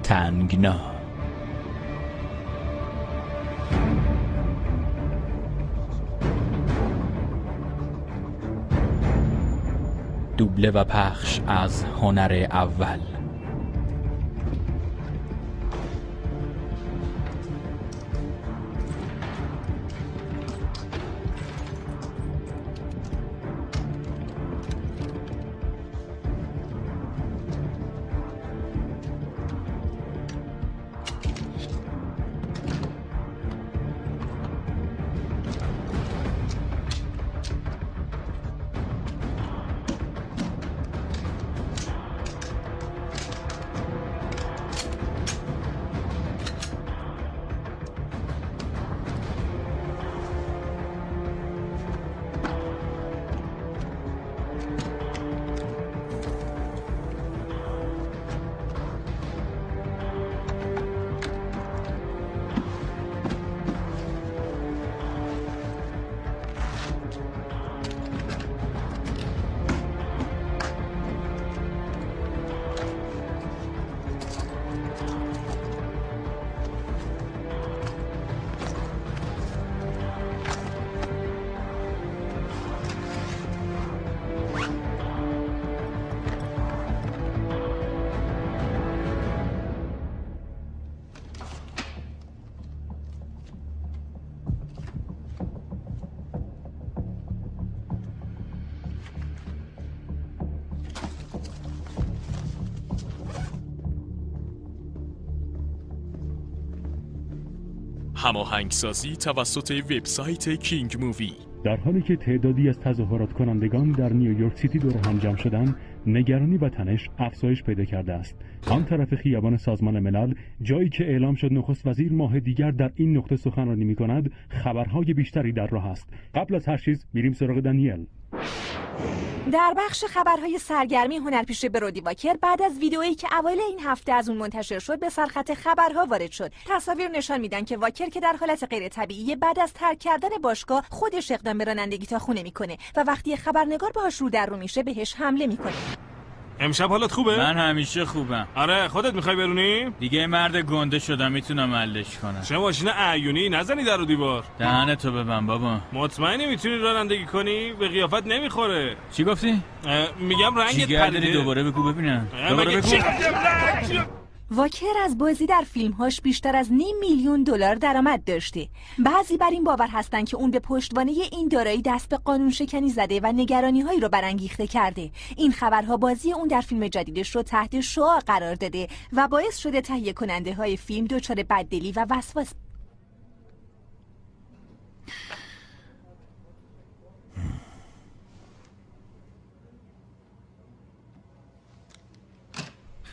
تنگنا. دوبله و پخش از هنر اول. هماهنگسازی توسط وبسایت کینگ مووی. در حالی که تعدادی از تظاهرات کنندگان در نیویورک سیتی دور هم جمع شدند، نگرانی و تنش افزایش پیدا کرده است. آن طرف خیابان سازمان ملل، جایی که اعلام شد نخست وزیر ماه دیگر در این نقطه سخنرانی می‌کند، خبرهای بیشتری در راه است. قبل از هر چیز میریم سراغ دانیل. در بخش خبرهای سرگرمی، هنرپیشه برودی واکر بعد از ویدئویی که اوایل این هفته از اون منتشر شد به سرخط خبرها وارد شد. تصاویر نشان میدن که واکر که در حالت غیر طبیعی بعد از ترک کردن باشگاه خودش اقدام به رانندگی تا خونه میکنه و وقتی خبرنگار باهاش رو در رو میشه بهش حمله میکنه. امشب حالت خوبه؟ من همیشه خوبم. آره، خودت میخوای برونی؟ دیگه مرد گنده شدم، میتونم حلش کنم. چه ماشین عیونی، نزنی در و دیوار. دهنتو ببند بابا. مطمئنی میتونی رانندگی کنی؟ به قیافت نمیخوره. چی گفتی؟ میگم رنگت پریده. دوباره بگو ببینم. دوباره بگو. واکر از بازی در فیلمهاش بیشتر از $500,000 درآمد داشته. بعضی بر این باور هستن که اون به پشتوانه این دارایی دست به قانون شکنی زده و نگرانی‌هایی رو برانگیخته کرده. این خبرها بازی اون در فیلم جدیدش رو تحت شعاع قرار داده و باعث شده تهیه کننده‌های فیلم دچار بددلی و وسواس.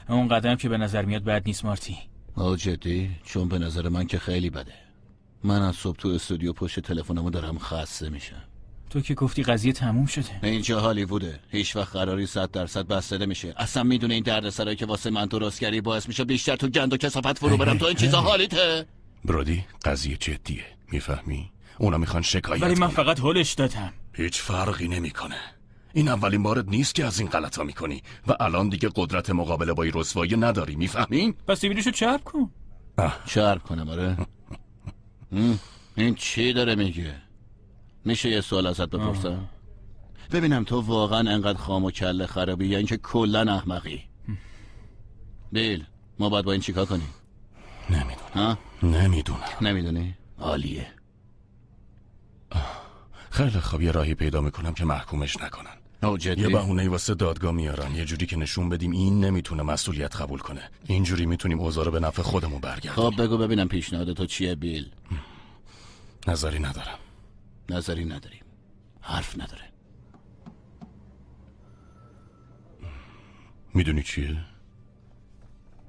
اون قدم که به نظر میاد بد نیست مارتی. جدی؟ چون به نظر من که خیلی بده. من از صبح تو استودیو پشت تلفنمو دارم خسته میشم. تو که گفتی قضیه تموم شده. اینجا هالیووده، هیچ وقت قراری 100% بسته نمیشه. اصلا میدونه این دردسرایی که واسه من درست کردی باعث میشه بیشتر تو گند و کثافت فرو برم. تو این چیزا حالیته؟ برودی، قضیه جدیه، میفهمی؟ اونا میخوان شکایت ولی من فقط هولش دادم. هیچ فرقی نمیکنه. این اولین بارت نیست که از این غلطا میکنی و الان دیگه قدرت مقابله با این رسوایی نداری، میفهمین؟ پس دیویدشو چرب کن. چرب کنم؟ آره. این چی داره میگه؟ میشه یه سوال ازت بپرسم؟ ببینم تو واقعا انقدر خام و کله خرابی یا اینکه کلن احمقی؟ بیل، ما باید با این چیکار کنیم؟ نمیدونم. نمیدونی؟ عالیه. خیلی خوب، یه راهی پیدا میکنم که محکومش نکنن. یه بهونه واسه دادگاه میارن، یه جوری که نشون بدیم این نمیتونه مسئولیت قبول کنه. اینجوری میتونیم اوضاع رو به نفع خودمون برگردونیم. خب بگو ببینم پیشنهاد تو چیه بیل؟ نظری ندارم. نظری نداریم، حرف نداره. میدونی چیه؟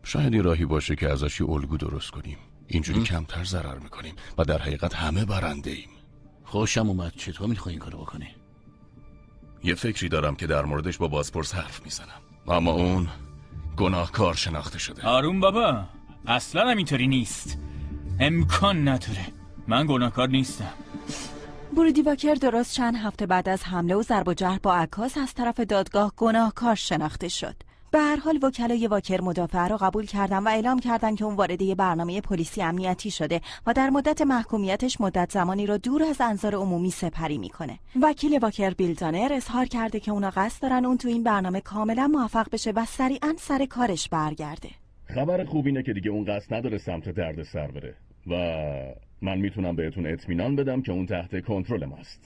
شاید یه راهی باشه که ازش یه الگو درست کنیم. اینجوری کمتر ضرر میکنیم و در حقیقت همه برنده ایم. خوشم اومد. چطور میخوای این کارو بکنی؟ یه فکری دارم که در موردش با بازپرس حرف میزنم، اما اون گناهکار شناخته شده. آروم بابا، اصلا همینطوری نیست. امکان نداره. من گناهکار نیستم. برودی واکر درست چند هفته بعد از حمله و ضرب و جرح با عکاس از طرف دادگاه گناهکار شناخته شد. به هر حال وکلای واکر مدافعه را قبول کردن و اعلام کردن که اون وارد یه برنامه پلیسی امنیتی شده و در مدت محکومیتش مدت زمانی را دور از انظار عمومی سپری میکنه. وکیل واکر بیل دانر اظهار کرده که اونا قصد دارن اون تو این برنامه کاملا موفق بشه و سریعا سر کارش برگرده. خبر خوب اینه که دیگه اون قصد نداره سمت درد سر بره و من میتونم بهتون اطمینان بدم که اون تحت کنترل ماست.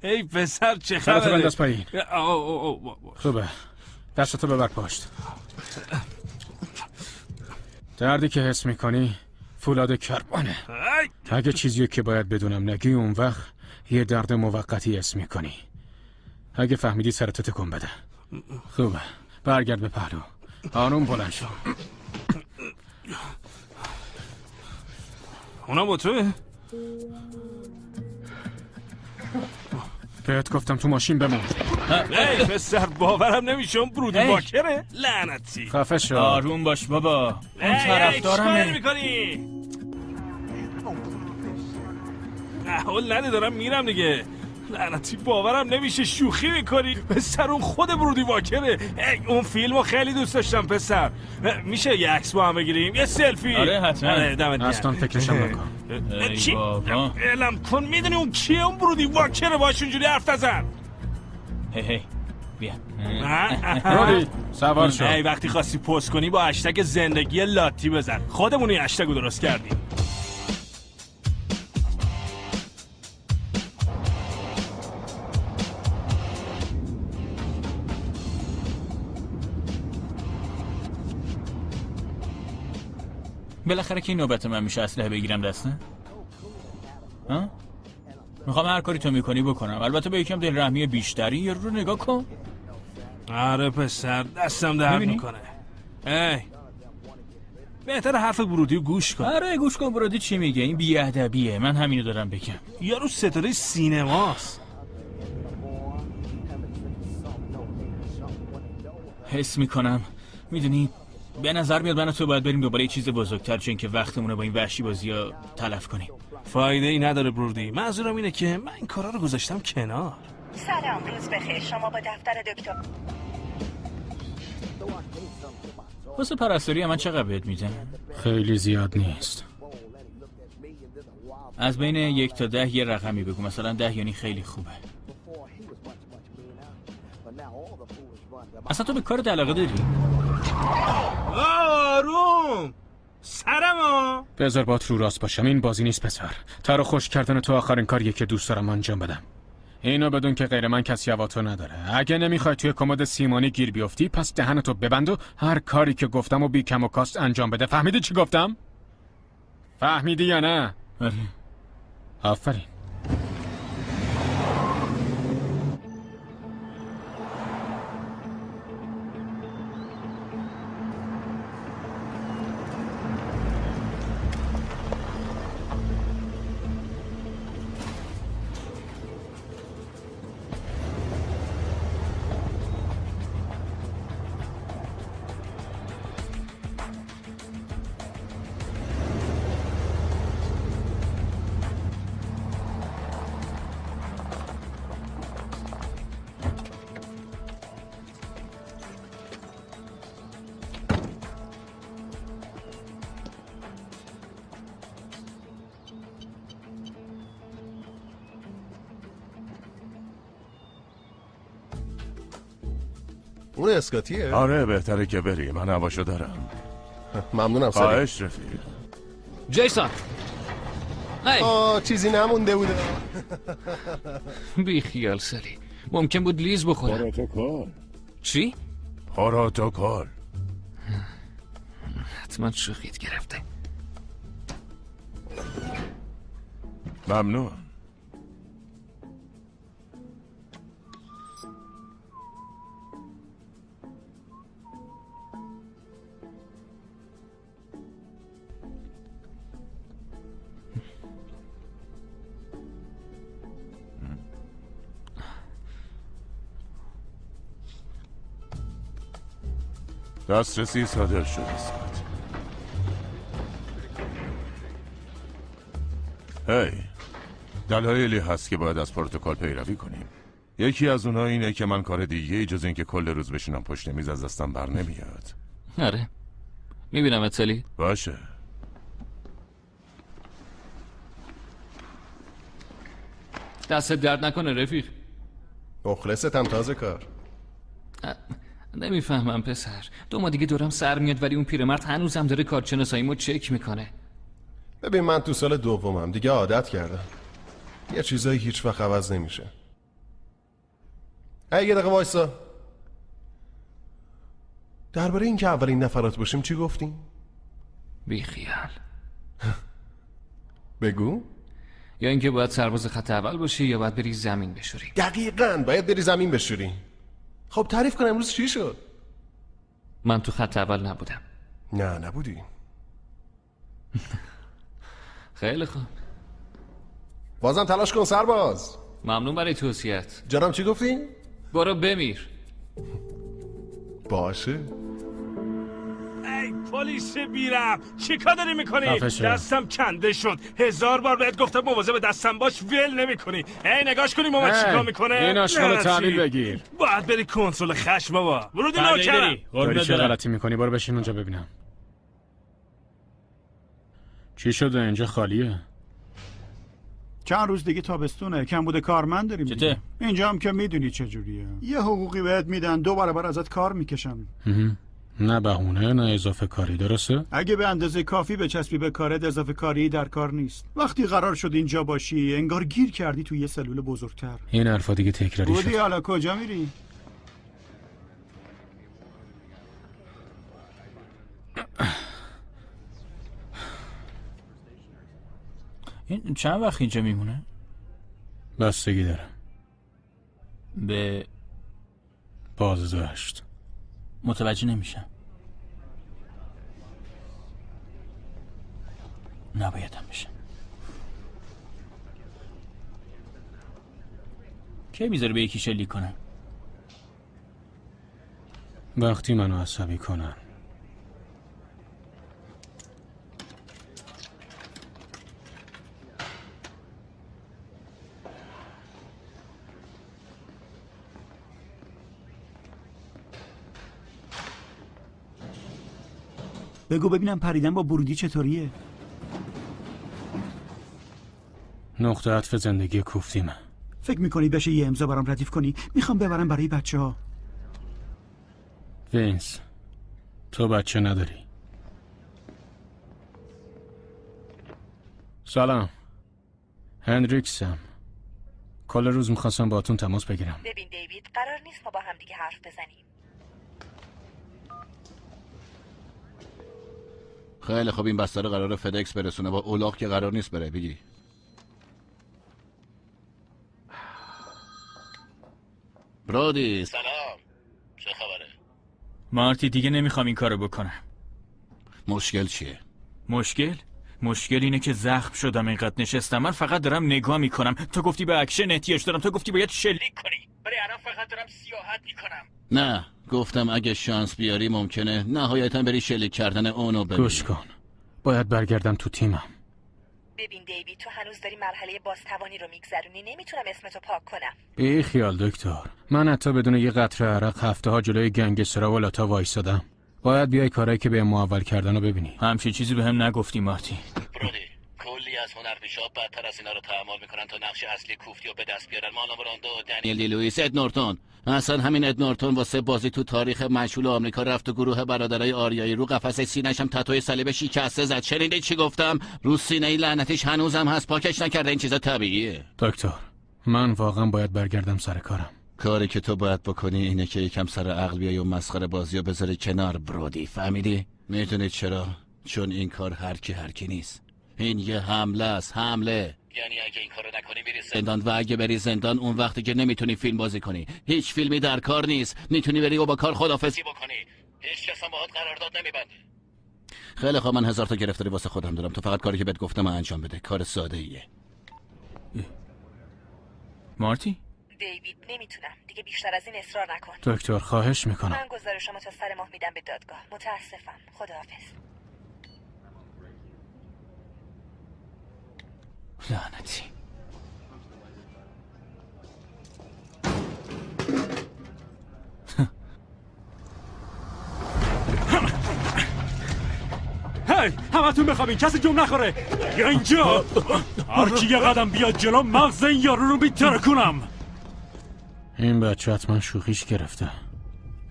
ای پسر چه سرتو خبره؟ بنداز پایین. خوبه، دستتو ببر پشت. دردی که حس میکنی فولاد کربانه. اگه چیزیه که باید بدونم نگی اون وقت یه درد موقتی حس میکنی. اگه فهمیدی سرتو تکون بده. خوبه، برگرد به پهلو. آروم بلند شو. اونا با توه؟ بهت گفتم تو ماشین بمون. ای پسر باورم نمیشه اون برودی واکره؟ لعنتی. خفه شو. آروم باش بابا. اون طرفدارمه. چیکار میکنی؟ احوال نده دارم میرم دیگه. لعنتی باورم نمیشه شوخی میکنی. پسر اون خود برودی واکره. اون فیلمو خیلی دوست داشتم پسر. میشه یه عکس با هم بگیریم؟ یه سلفی؟ آره حتما. اصلا فکرشم نکن. چی؟ اعلام کن. میدونی اون کیه؟ اون برودی واکره. باش اونجوری حرف نزن. هی بیا. برودی سوار شو. ای وقتی خواستی پست کنی با هشتگ زندگی لاتی بزن. خودمون این هشتگو درست کردیم. بالاخره که نوبت من میشه اسلحه بگیرم دسته؟ ها؟ میخوام هر کاری تو میکنی بکنم. البته به یکم دلرحمی بیشتری. یه رو نگاه کن. آره پسر دستم درد میکنه. ای بهتر حرف برودی گوش کن. آره گوش کن. برودی چی میگه؟ این بی‌ادبیه. من همینو دارم بگم. یارو ستاره سینماست. حس میکنم میدونی به نظر میاد من و تو باید بریم دوباره یه چیز بزرگتر، چون که وقتمون رو با این وحشی بازی‌ها تلف کنیم. فایده ای نداره برودی. منظورم اینه که من این کارا رو گذاشتم کنار. سلام، روز بخیر. شما با دفتر دکتر. واسه پرستاری من چقدر بهت میدن؟ خیلی زیاد نیست. از بین 1 تا 10 یه رقمی بگو. مثلا 10 یعنی خیلی خوبه. اصلا تو به کارت علاقه داری؟ آروم سرما. بذار بات رو راست باشم. این بازی نیست پسر. تر و خوش کردن تو آخرین کاریه که دوست دارم انجام بدم. اینو بدون که غیر من کسی هواتو نداره. اگه نمیخوای توی کمد سیمانی گیر بیفتی پس دهنتو ببند و هر کاری که گفتم و بی کم و کاست انجام بده. فهمیدی چی گفتم؟ فهمیدی یا نه؟ آره. آفرین. اون اسکاتیه؟ آره بهتره که بری، من هواشو دارم. ممنونم سری. خواهش رفیق. جیسون چیزی نمونده بوده. بی خیال سری، ممکن بود لیز بخورم. پروتکل. چی؟ پروتکل. حتما شوخیت گرفته. ممنون. دسترسی صادر شد اسکات. هی، دلایلی هست که باید از پروتکل پیروی کنیم. یکی از اونها اینه که من کار دیگه جز این که کل روز بشینم پشت میز از دستم بر نمیاد. آره میبینم اتلی. باشه. دست درد نکنه رفیق. مخلصتم تازه کار. نمیفهمم پسر، 2 ماه دیگه دورم سر میاد ولی اون پیرمرد هنوزم داره کارشناساییمو چک میکنه. ببین من تو سال دومم دیگه عادت کردم. یه چیزایی هیچ وقت عوض نمیشه. یه دقیقه وایسا. درباره این که اولین نفرات باشیم چی گفتیم؟ بی خیال. بگو. یا اینکه باید سرباز خط اول باشی یا باید بری زمین بشوری. دقیقاً باید بری زمین بشوری. خب تعریف کن امروز چی شد؟ من تو خط اول نبودم. نه نبودی. خیلی خوب. بازم تلاش کن سرباز. ممنون برای توصیت. جناب چی گفتی؟ برو بمیر. باشه. ای پلیس بیرم، چی کار داری میکنی؟ خفه دستم کنده شد. 1000 بار بهت گفتم مواظب دستم باش، ول نمیکنی. ای نگاش کنی ماما چیکار میکنه؟ این آشغال رو تحویل بگیر. باید بری کنسول خشم بابا. ورودی نوکرم. داری چه غلطی میکنی؟ برو بشین اونجا ببینم. چی شده اینجا خالیه؟ چند روز دیگه تابستونه، کمبود کارمند داریم. چته؟ اینجا هم که میدونی چجوریه. یه حقوقی بهت میدن 2 برابر ازت کار میکشن. نه بهونه نه اضافه کاری، درسته؟ اگه به اندازه کافی بچسبی به کارت اضافه کاری در کار نیست. وقتی قرار شد اینجا باشی انگار گیر کردی توی یه سلول بزرگتر. این حرفا دیگه تکراری شد. بودی حالا کجا میری؟ این چند وقت اینجا میمونه؟ بستگی داره. به بازداشت. متوجه نمیشم. نبایدم بشم. کی میذاره به یکی شلیک کنم؟ وقتی منو عصبی کنن. بگو ببینم پریدن با برودی چطوریه؟ نقطه عطف زندگی کوفتیمه. فکر میکنی بشه یه امضا برام ردیف کنی؟ میخوام ببرم برای بچه‌ها. وینس تو بچه نداری. سلام، هندریکسم. کل روز میخواستم باهاتون تماس بگیرم. ببین دیوید، قرار نیست ما با هم دیگه حرف بزنیم. خیلی خب این بسته رو قراره فدکس برسونه، با اولاغ که قرار نیست بره. بگی برادی. سلام، چه خبره؟ مارتی دیگه نمیخوام این کارو بکنم. مشکل چیه؟ مشکل اینه که زخم شدم، اینقدر نشستم. من فقط دارم نگاه میکنم. تو گفتی به اکشن احتیاج دارم، تو گفتی باید شلیک کنی، ولی الان فقط دارم سیاحت میکنم. نه گفتم اگه شانس بیاری ممکنه نهایتا بری شلیک کردن اونو ببینی. گوش کن، باید برگردم تو تیمم. ببین دیوید، تو هنوز داری مرحله بازتوانی رو میگذرونی. نمیتونم اسمتو پاک کنم. بی خیال دکتر، من حتی بدون یه قطره عرق هفته ها جلوی گنگسترها و لاتا وایسادم. باید بیای کارایی که به محول کردن رو ببینی. همچین چیزی به هم نگفتی مارتی. برودی، کلی از هنرپیشه‌ها بدتر از اینا رو تحمل میکنن تا نقش اصلی کوفتی رو به دست بیارن. مارلون براندو، دنیل دی لوئیس، اد نورتون. اصلا همین اد نورتون واسه بازی تو تاریخ مشهول آمریکا رفت و گروه برادرای آریایی رو قفسه سینه‌ش هم تتوی صلیب شکسته زد. شنیدی چی گفتم؟ رو سینه لعنتیش هنوزم هست، پاکش نکرده. این چیزا طبیعیه. دکتر، من واقعا باید برگردم سر کارم. کاری که تو باید بکنی اینه که یکم سر عقل بیای و مسخره بازیو بذاری کنار برودی. فهمیدی؟ میدونید چرا؟ چون این کار هر کی نیست. این یه حمله است، حمله. یعنی اگه این کارو نکنی میری زندان و اگه بری زندان اون وقتی که نمیتونی فیلم بازی کنی. هیچ فیلمی در کار نیست. میتونی بری و با کار خدافظی بکنی. هیچ کس هم باهات قرارداد نمیبنده. خیلی خوب، من 1000 تا گرفتاری واسه خودم دارم. تو فقط کاری که بهت گفتم انجام بده. کار ساده ایه. مارتی؟ دیوید نمیتونم دیگه بیشتر از این اصرار نکن. دکتر خواهش میکنم. من گزارشمو تا سر ماه میدم به دادگاه. متاسفم. خداحافظ. لعنتی. هی همتون بخوابین، کسی جمع نخوره. یا اینجا هر کی یه قدم بیاد جلو مغز این یارو رو میتره کنم. این بچه حتما شوخیش گرفته.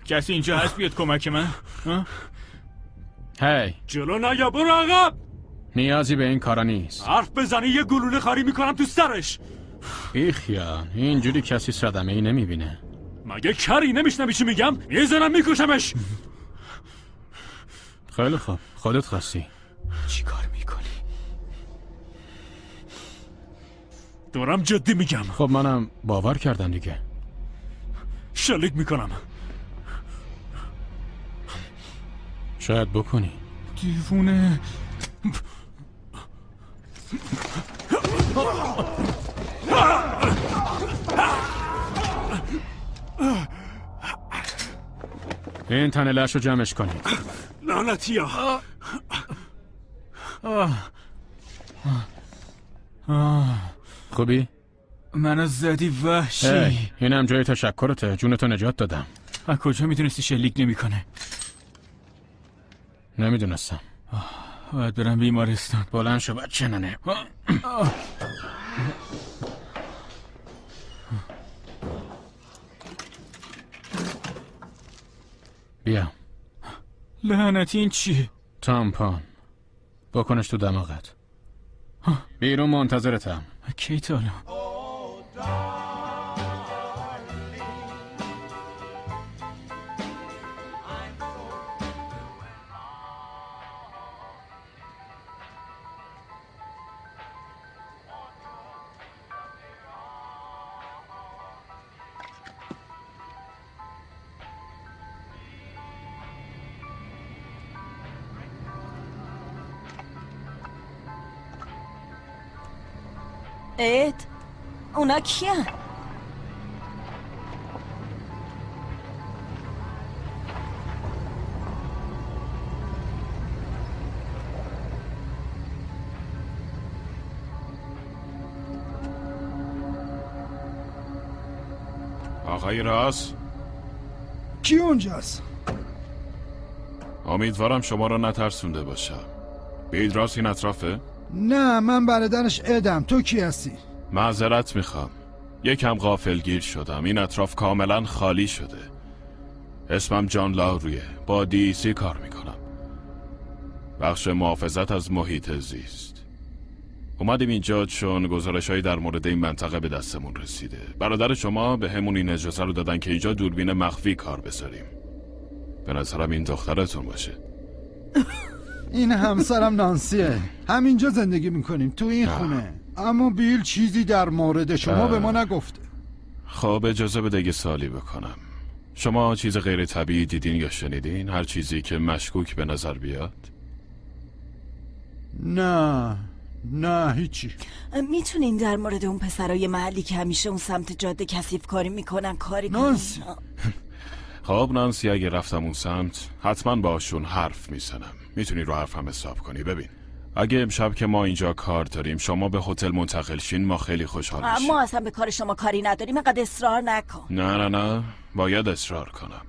کسی اینجا هست بیاد کمک من؟ هی جلو نیا، برو عقب. نیازی به این کارا نیست. حرف بزنی یه گلوله خاری میکنم تو سرش. بیخیال، اینجوری کسی صدمه ای نمیبینه. مگه کری نمیشنوی چی میگم؟ میزنم میکشمش. خیلی خوب، خودت خواستی. چی کار میکنی؟ دارم جدی میگم. خب منم باور کردم دیگه. شلیک میکنم. شاید بکنی. دیوونه. این تنه لش رو جمعش کنی. لعنتیا. خوبی؟ منو زدی وحشی. اینم جای تشکرته، جونتو نجات دادم. از کجا میدونستی شلیک نمیکنه؟ نمیدونستم. باید برم بیمارستان. بلند شو بچه ننه. بیا. لعنتی این چیه؟ تامپان. بکنش تو دماغت. بیرون منتظرتم. کی تا حالا؟ اد؟ اونا کیان؟ آقای راس؟ کی اونجاست؟ امیدوارم شما رو نترسونده باشم. بید راس این اطرافه؟ نه، من برادرش ادم. تو کی هستی؟ معذرت میخوام، یکم غافلگیر شدم. این اطراف کاملا خالی شده. اسمم جان لاوریه، با DEC کار میکنم، بخش محافظت از محیط زیست. اومدیم اینجا چون گزارش‌هایی در مورد این منطقه به دستمون رسیده. برادر شما به همون این اجازه رو دادن که اینجا دوربین مخفی کار بذاریم. به نظرم این دخترتون باشه. این همسرم نانسیه. همینجا زندگی میکنیم، تو این خونه. اما بیل چیزی در مورد شما به ما نگفته. خب اجازه بده یه سوالی بکنم. شما چیز غیر طبیعی دیدین یا شنیدین؟ هر چیزی که مشکوک به نظر بیاد؟ نه هیچی. میتونین در مورد اون پسرای محلی که همیشه اون سمت جاده کثیف کاری میکنن کاری کنین؟ نانسی. خب نانسی، اگه رفتم اون سمت حتما باشون حرف میزنم. میتونی رو حرفم حساب کنی. ببین، اگه امشب که ما اینجا کار داریم شما به هتل منتقل شین ما خیلی خوشحال میشیم. ما اصلا به کار شما کاری نداریم، اینقدر اصرار نکن. نه باید اصرار کنم.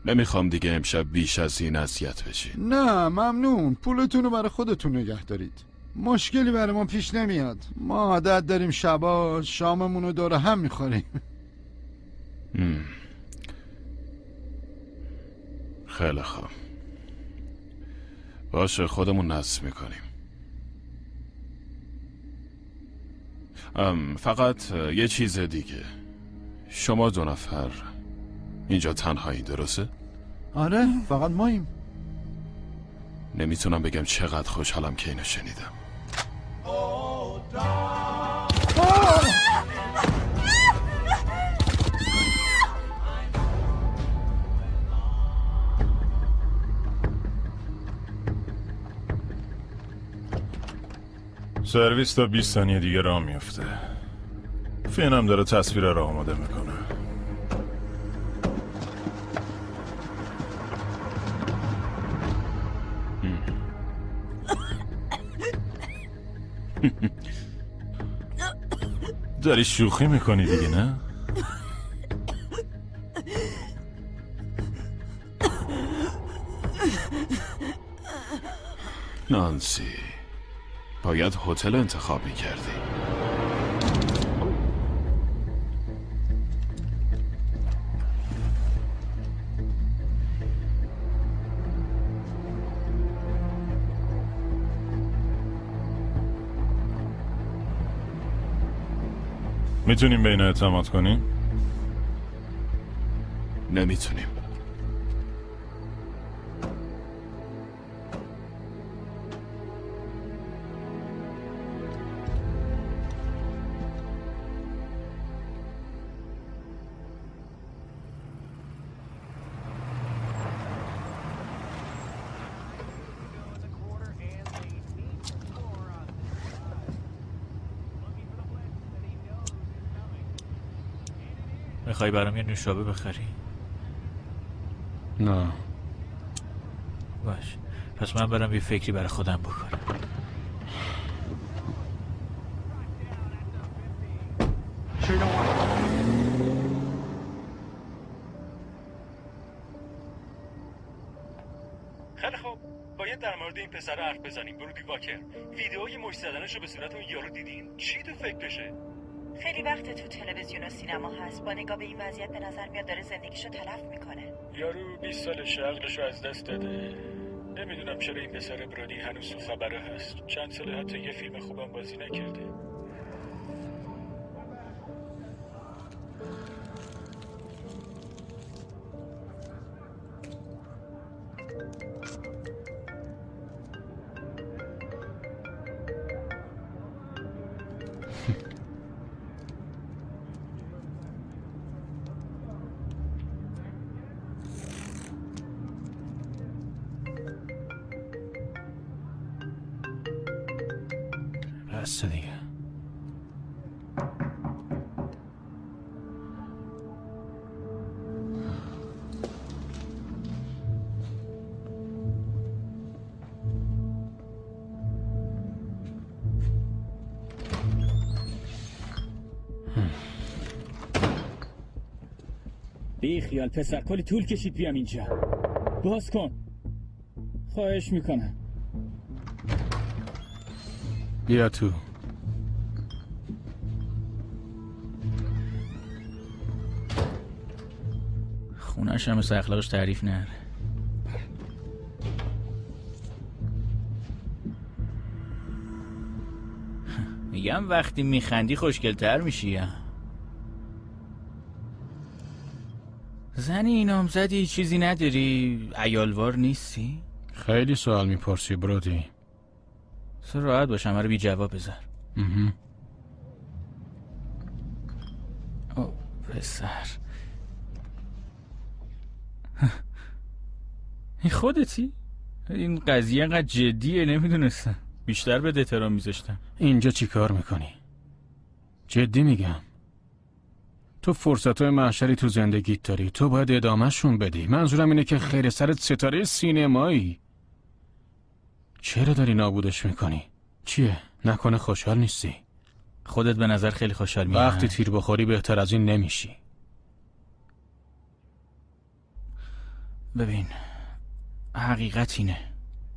نمیخوام دیگه امشب بیش از این اذیت بشین. نه ممنون، پولتون رو برای خودتون نگه دارید. مشکلی برای ما پیش نمیاد. ما عادت داریم شبا شاممون رو دور هم میخوریم. خیلی خوب. باشه خودمون نصب میکنیم. فقط یه چیز دیگه. شما 2 نفر اینجا تنهایی درسته؟ آره فقط ماییم. نمیتونم بگم چقدر خوشحالم که اینو شنیدم. سرویس تا 20 ثانیه دیگه راه میفته. فیلم داره تصویر را آماده میکنه. داری شوخی میکنی دیگه نه؟ نانسی باید هتل انتخاب میکردی. میتونیم به اینا اعتماد کنیم؟ نمیتونیم. میخوای برام یه نوشابه بخری؟ نه. باش، پس من برم یه فکری برای خودم بکنم. خیلی خوب، باید در مورد این پسر حرف بزنیم. برودی واکر، ویدئوی مشت زدنشو به صورت اون یارو دیدین؟ چی تو فکرشه؟ خیلی وقت تو تلویزیون و سینما هست. با نگاه به این وضعیت به نظر میاد داره زندگیشو تلف میکنه. یارو 20 سالشه، عقلشو از دست داده. نمیدونم چرا این پسر برودی هنوز تو خبره هست. چند ساله حتی یه فیلم خوبم بازی نکرده. بسته دیگه. بی خیال پسر، کلی طول کشید بیام اینجا. باز کن، خواهش میکنم. بیا تو. خونش هم مثل اخلاقش تعریف نره. میگم وقتی میخندی خوشگل‌تر میشی. زنی اینام زدی چیزی نداری؟ عیالوار نیستی؟ خیلی سوال میپرسی برودی. سر راحت باش، همه رو بی جواب بذار. او پسر، این خودتی؟ این قضیه انقدر جدیه نمیدونستم. بیشتر به احترام میذاشتم. اینجا چی کار میکنی؟ جدی میگم، تو فرصتهای محشری تو زندگیت داری، تو باید ادامهشون بدی. منظورم اینه که خیر سرت ستاره سینمایی. چرا داری نابودش میکنی؟ چیه؟ نکنه خوشحال نیستی؟ خودت به نظر خیلی خوشحال میاد. وقتی تیر بخوری بهتر از این نمیشی. ببین، حقیقت اینه.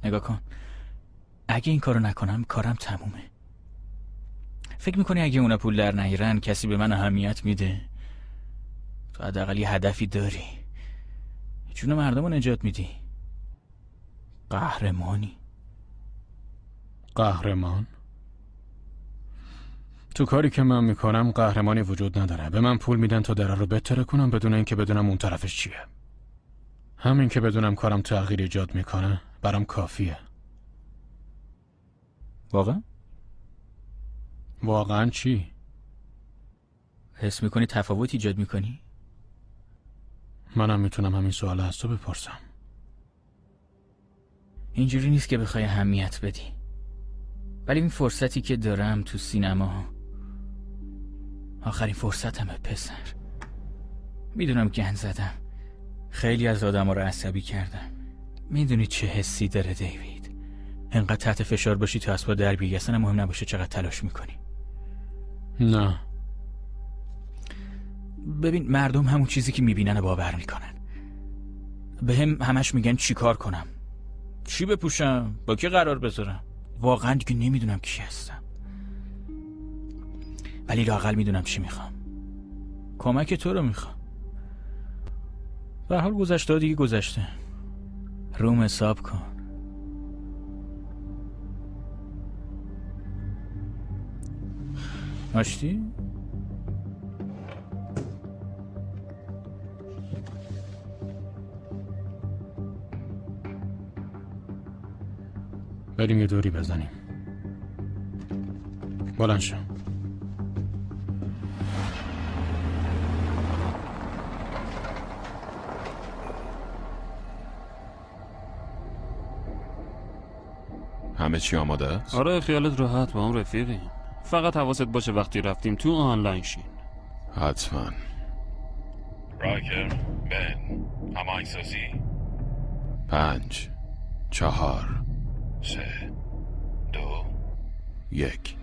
نگاه کن، اگه این کارو نکنم کارم تمومه. فکر میکنی اگه اونا پول در نیارن کسی به من اهمیت میده؟ تو حداقل یه هدفی داری. جون مردم رو نجات میدی. قهرمانی. قهرمان؟ تو کاری که من میکنم قهرمانی وجود نداره. به من پول میدن تا دره رو بتره کنم بدون اینکه بدونم اون طرفش چیه. همین که بدونم کارم تغییر ایجاد میکنه برام کافیه. واقعا؟ واقعا چی؟ حس میکنی تفاوت ایجاد میکنی؟ منم میتونم همین سوال از تو بپرسم. اینجوری نیست که بخوای اهمیت بدی، ولی این فرصتی که دارم تو سینما آخرین فرصتمه پسر. میدونم گند زدم، خیلی از آدم ها رو عصبی کردم. میدونی چه حسی داره دیوید؟ انقدر تحت فشار باشی تو اسبا در بیای، اصلا مهم نباشه چقدر تلاش میکنی. نه ببین، مردم همون چیزی که میبینن باور میکنن. همش میگن چی کار کنم، چی بپوشم، با کی قرار بذارم. واقعا دیگه نمیدونم کی هستم، ولی لااقل میدونم چی میخوام. کمک تو رو میخوام. به حال گذشته دیگه گذشته. روم حساب کن. آشتی؟ بریم یه دوری بزنیم. بلند شو. همه چی آماده است؟ آره خیالت راحت، با هم رفیقیم. فقط حواست باشه وقتی رفتیم تو آنلاین شین. حتما. راکر، بن، هماهنگسازی. 5 4 3 2 1.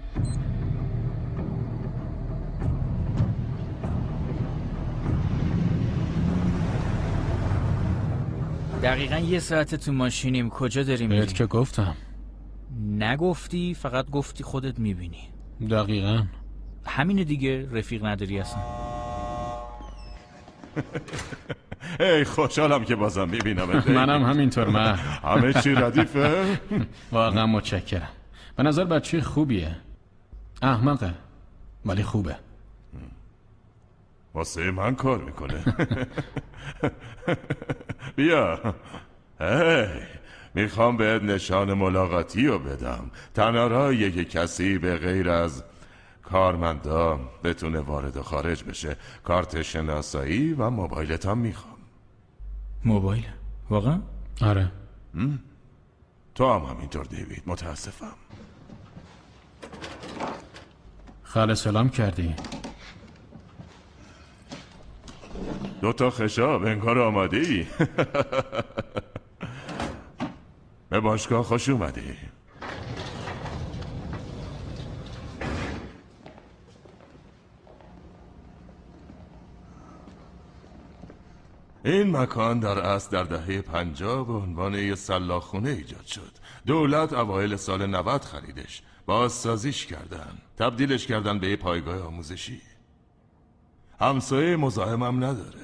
دقیقا 1 ساعت تو ماشینیم. کجا داریم میریم؟ بهت که گفتم. نگفتی، فقط گفتی خودت میبینی. دقیقا همینه دیگه. رفیق نداری اصلا. ای خوشحالم که بازم میبینم. منم همینطور. من همه چی ردیفه؟ واقعا متشکرم. به نظر بچه خوبیه. احمقه ولی خوبه. واسه من کار میکنه. بیا. هی میخوام بهت نشان ملاقاتی رو بدم. تنها راهیه که کسی به غیر از کارمندا بتونه وارد و خارج بشه. کارت شناسایی و موبایلت هم میخوام. موبایل؟ واقعا؟ آره. تو هم همینطور دیوید. متاسفم. خاله سلام کردی؟ 2 خشاب انگار آماده ای. به باشگاه خوش اومدی. این مکان در اصل در دهه 50 به عنوان یه سلاخونه ایجاد شد. دولت اوایل سال 90 خریدش، بازسازیش کردن، تبدیلش کردن به یه پایگاه آموزشی. همسایه مزاحمم نداره.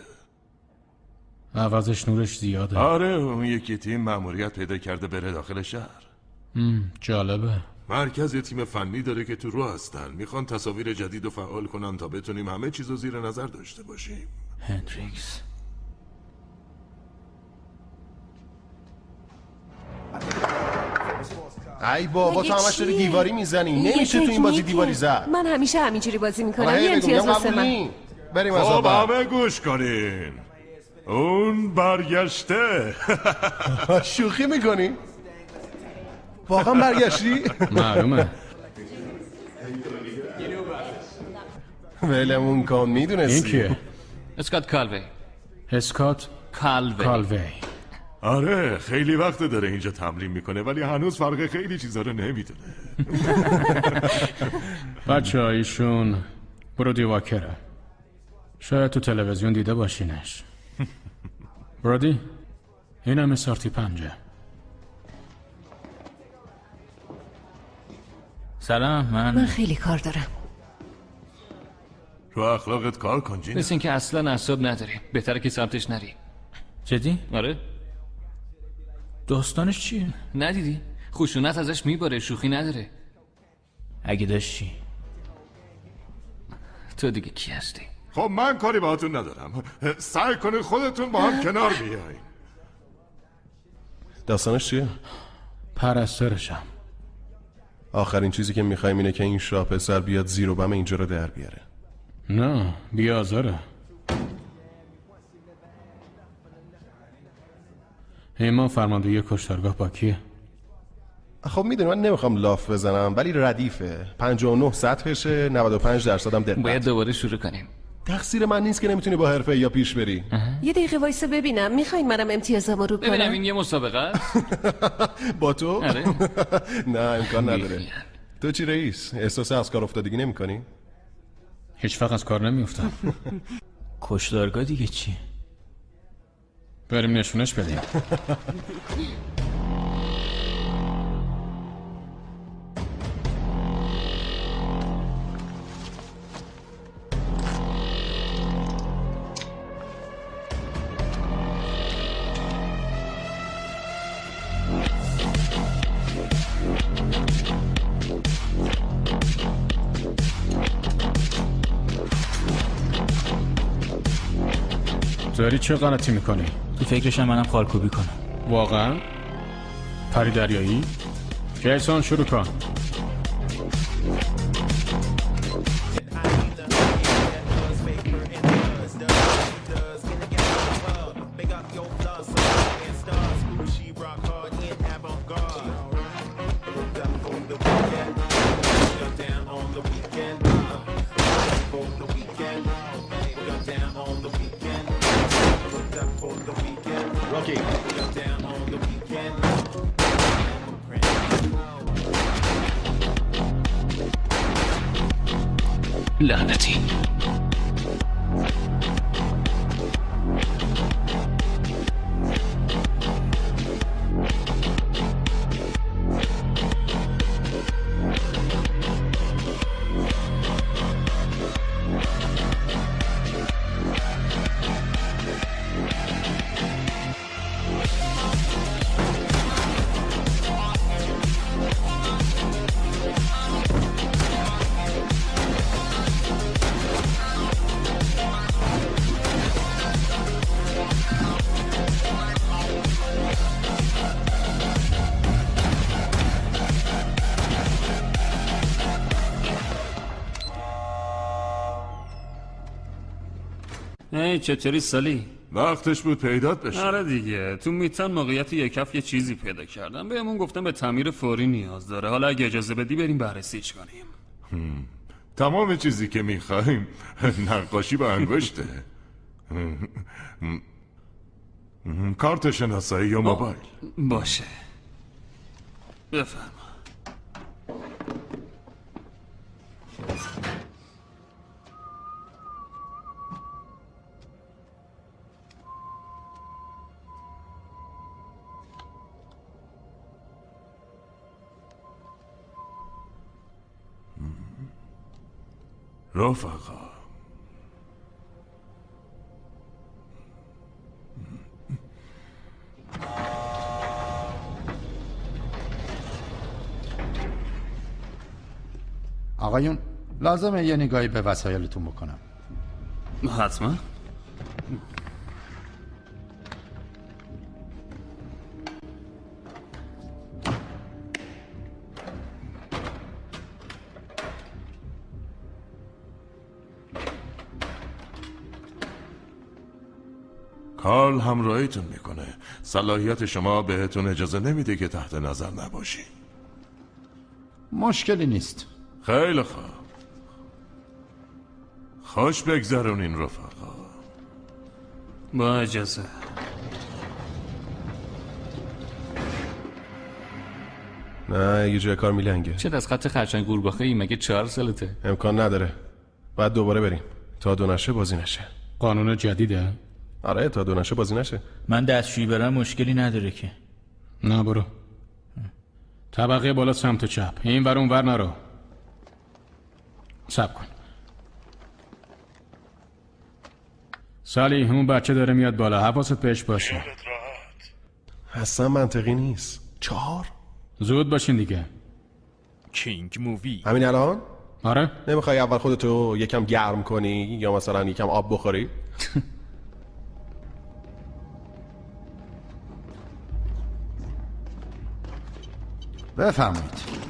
عوضش نورش زیاده. آره، اون یکی تیم مأموریت پیدا کرده بره داخل شهر. جالبه. مرکز یه تیم فنی داره که تو راه هستن. میخوان تصاویر جدید رو فعال کنن تا بتونیم همه چیز رو زیر نظر داشته باشیم. هندریکس. ای بابا تو همش داری دیواری میزنی. نمیشه تو این بازی دیواری زد. من همیشه همینجوری بازی میکنم. یه امتیاز واسه من. بریم از خب همه گوش کنین. اون برگشته. شوخی میکنی؟ واقعا برگشتی؟ معلومه. ولمون کن. میدونستی این کیه؟ اسکات کالوی. اسکات کالوی. آره خیلی وقت داره اینجا تمرین میکنه ولی هنوز فرق خیلی چیزا رو نمیدونه. بچه ایشون برودی واکره. شاید تو تلویزیون دیده باشینش. برودی این همه سارتی 5. سلام. من خیلی کار دارم. رو اخلاقت کار کن جینا. مثل این که اصلا اعصاب نداری. بهتره که سمتش نری. جدی؟ آره. داستانش چیه؟ ندیدی؟ خشونت ازش میباره، شوخی نداره. اگه داشت چی؟ تو دیگه کی هستی؟ خب من کاری باهاتون ندارم. سعی کنید خودتون با هم کنار بیاین. داستانش چیه؟ پرستارشم. آخرین چیزی که میخوایم اینه که این شاه پسر بیاد زیر و بم اینجا رو در بیاره. نه بیازاره. ایمان فرماندهی کشتارگاه با کیه؟ خب میدونی من نمیخوام لاف بزنم ولی ردیفه. 59 سطحشه، 95% هم دقت. باید دوباره شروع کنیم. تقصیر من نیست که نمیتونی با حرفه یا پیش بری. یه دقیقه وایسا ببینم. میخواین منم امتیازمو رو کنم؟ ببینم این یه مسابقه است. با تو؟ آره. نه امکان نداره. تو چی رئیس؟ احساس از کار افتادگی نمی‌کنی؟ هیچ وقت از کار نمیافتم. کشتارگاه دیگه چی؟ بریم نشونش بدیم. داری چه غلطی میکنی؟ تو فکرشم منم خالکوبی کنم. واقعا؟ پری دریایی؟ جیسون شروع کن. لعنتی. ای چطوری سالی؟ وقتش بود پیدات بشه. آره دیگه تو میتن موقعیت یک کف یه چیزی پیدا کردم. بهمون گفتم به تعمیر فوری نیاز داره. حالا اگه اجازه بدی بریم بررسیش کنیم. تمام چیزی که میخوایم نقاشی با انگشته. کارت شناسایی یا موبایل. باشه بفرما. رفقا آقایون لازمه یه نگاهی به وسایلتون بکنم. حتما. کارل همراهیتون میکنه. صلاحیت شما بهتون اجازه نمیده که تحت نظر نباشی. مشکلی نیست. خیلی خوب. خوش بگذرونین رفقا. با اجازه. نه یه جای کار میلنگه. چه از خط خرچنگ گورباخه ای؟ مگه 4 سالته؟ امکان نداره. باید دوباره بریم تا دو نشه بازی نشه. قانون جدیده؟ آره تا دو نشه بازی نشه. من دستشویی برم مشکلی نداره که. نه برو. طبقه بالا سمت چپ. این ور اون ور نرو. صبر کن. سالی همون بچه داره میاد بالا، حواست بهش باشه. اصلا منطقی نیست. 4 زود باشین دیگه. کینگ مووی. همین الان؟ آره. نمیخوای اول خودتو یکم گرم کنی یا مثلا یکم آب بخوری؟ بفرمایید.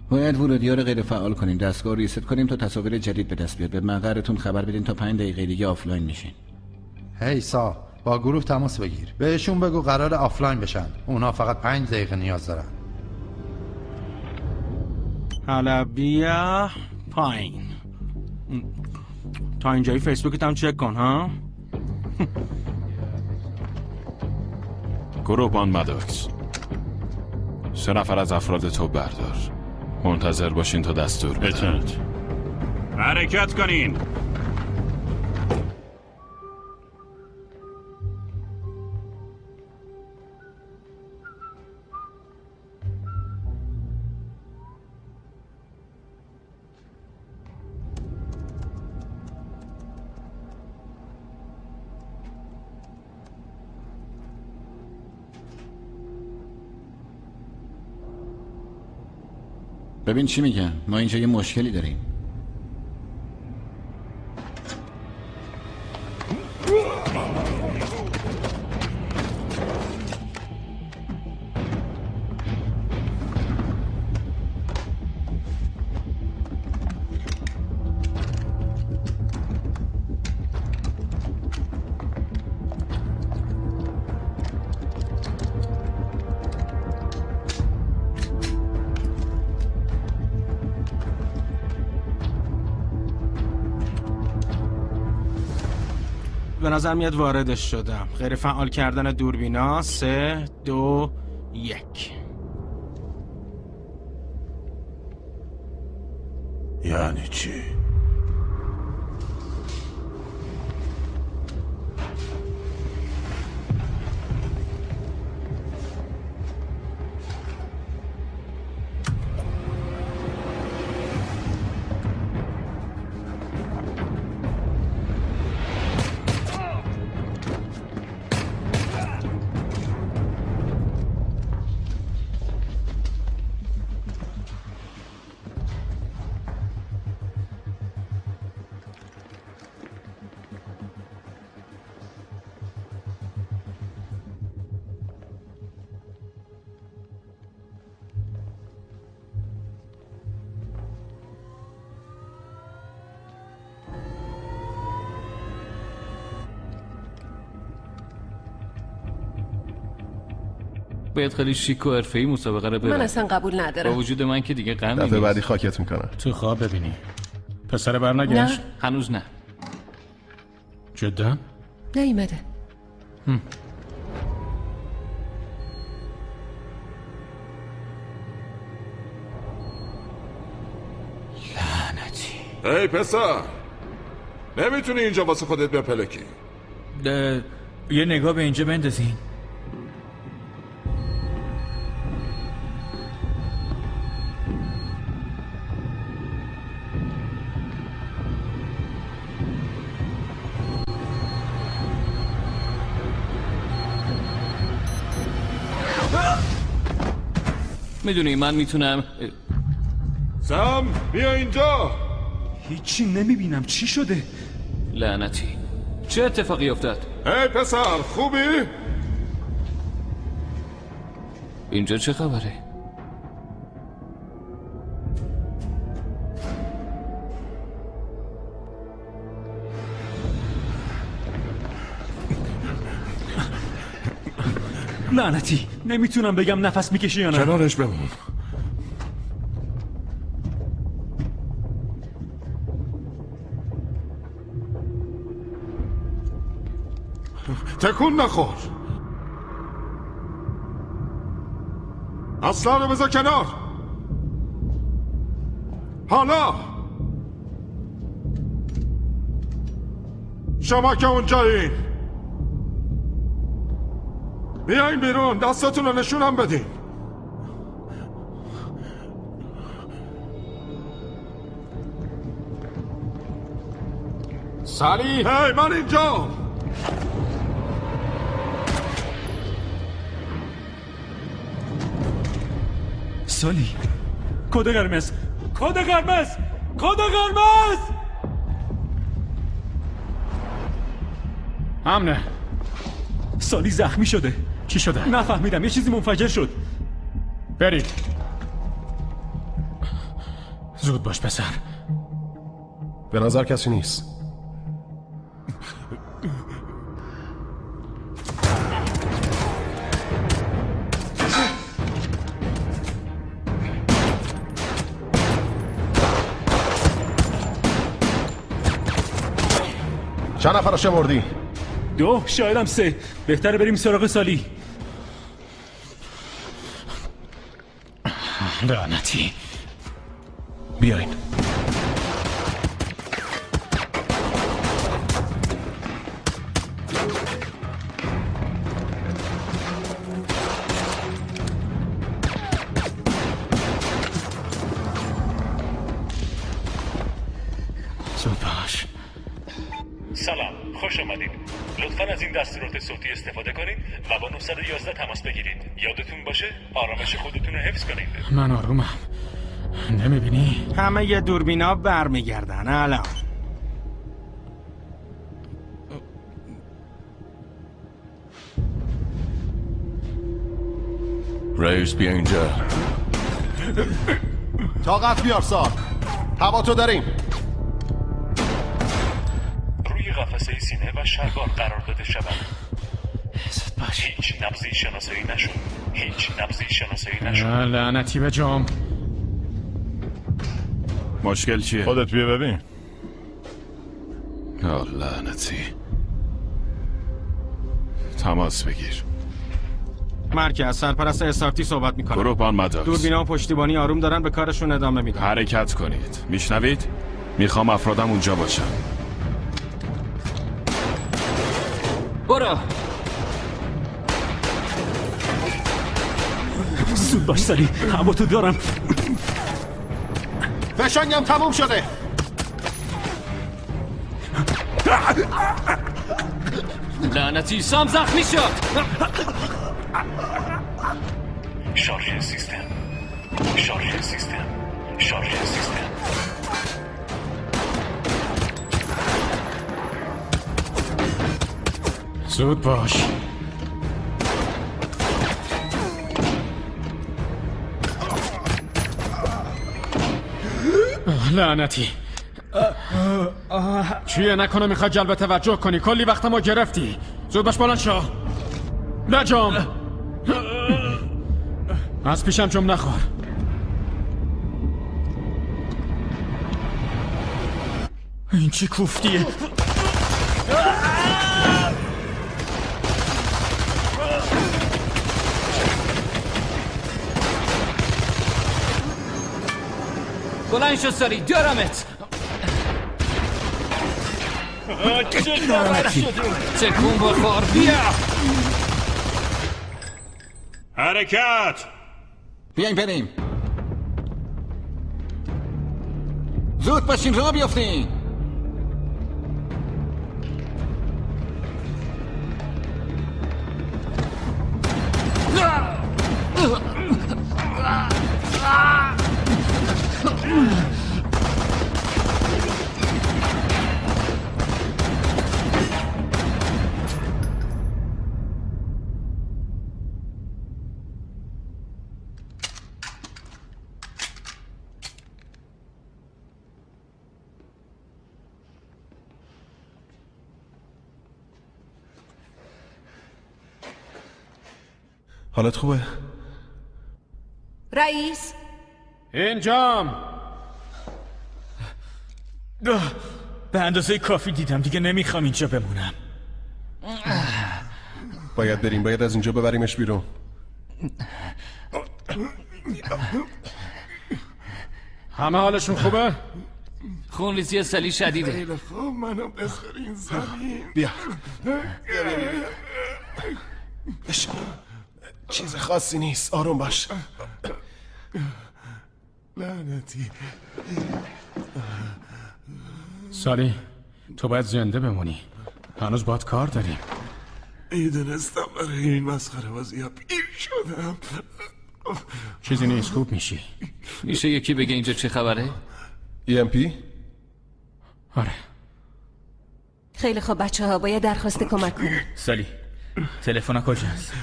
باید ورودی‌ها رو غیر فعال کنیم، دستگاه ریست کنیم تا تصاویر جدید به دست بیاد. به مقرتون خبر بدین تا 5 دقیقه دیگه آفلاین میشین. هیسا با گروه تماس بگیر، بهشون بگو قرار آفلاین بشن، اونا فقط 5 دقیقه نیاز دارن. حالا بیا پایین. تا اینجای فیسبوکت هم چک کن ها. گروبان مدوکس 3 نفر از افراد تو بردار. منتظر باشین تا دستور بدن. حرکت کنین. ببین چی میگم، ما اینجا یه مشکلی داریم. به نظر میاد واردش شدم. غیر فعال کردن دوربینا. 3 2 1. یعنی چی؟ باید خیلی شیک و حرفه‌ای مسابقه رو ببر. من اصلا قبول ندارم. با وجود من که دیگه غمی نیست. دفعه بعدی خاکت میکنم. تو خواب ببینی پسر برنگشت؟ هنوز نه. جدا؟ نیومده. لعنتی. هی پسر، نمیتونی اینجا واسه خودت بپلکی؟ یه نگاه به اینجا بندازین. میدونی من میتونم. سم بیا اینجا. هیچی نمیبینم. چی شده؟ لعنتی، چه اتفاقی افتاد؟ هی پسر، خوبی؟ اینجا چه خبره؟ لعنتی، نمیتونم بگم نفس میکشی یا نه. کنارش بمون. تکون نخور. اصلا رو بذار کنار. حالا شما که اونجایین بیاین بیرون، دستاتون رو نشونم بدین. سالی هی من اینجا. سالی کد قرمز، کد قرمز، کد قرمز. امنه. سالی زخمی شده. چی شده؟ نفهمیدم، یه چیزی منفجر شد. برید. زود باش پسر. به نظر کسی نیست. چند نفر شمردی؟ 2 شایدم 3. بهتره بریم سراغ سالی. لعنتی. بیاین. زود باش. سلام، خوش آمدید. لطفاً از این دستورات صوتی استفاده کنید و با 911 تماس بگیرید. یادتون باشه آرامش خودتون رو حفظ کنید. من آرومم. نمیبینی؟ همه یه دوربینا برمیگردن الان. رئیس بیا اینجا. طاقت بیار سال. هوا تو داریم. روی قفسه سینه و شلوار قرار داده شود. زود باش. هیچ نبضی شناسایی نشد. هیچ نبضی شناسایی نشد. لعنتی به جام. مشکل چیه؟ خودت بیا ببین. لعنتی. تماس بگیر. مرکز سرپرست اسارتی صحبت میکنه. گروپان مدارس. دوربینا و پشتیبانی آروم دارن، به کارشون ادامه میدن. حرکت کنید. میشنوید؟ میخوام افرادم اونجا باشن. برو. زود باش سالی، هوا تو دارم. فشنگم تموم شده. لعنتی سام زخمی شد. شارژ سیستم. شارژ سیستم. شارژ سیستم. زود باش. لعنتی. چیه نکنه میخوای جلب توجه کنی؟ کلی وقت ما گرفتی. زود باش بلند شو. لجام. از پیشم جم نخور. این چی کوفتیه؟ بلند شو سالی، دارمت. تکون بخور. بیا. حرکت. بیاین بریم. زود باشین راه بیافتین. حالت خوبه؟ رئیس اینجام. به اندازه کافی دیدم، دیگه نمیخوام اینجا بمونم. باید بریم، باید از اینجا ببریمش بیرون. همه حالشون خوبه؟ خونریزی سلی شدیده. خیلی خوب، منو بذارین زمین. بیا چیز خاصی نیست، آروم باش. لعنتی. سالی تو باید زنده بمونی، هنوز باید کار داریم. میدونستم برای این مسخره بازی ها پیر شدم. چیزی نیست، خوب میشی. میشه یکی بگه اینجا چه خبره؟ EMP؟ آره. خیلی خوب بچه ها، باید درخواست کمک کنیم. سالی تلفن کجاست؟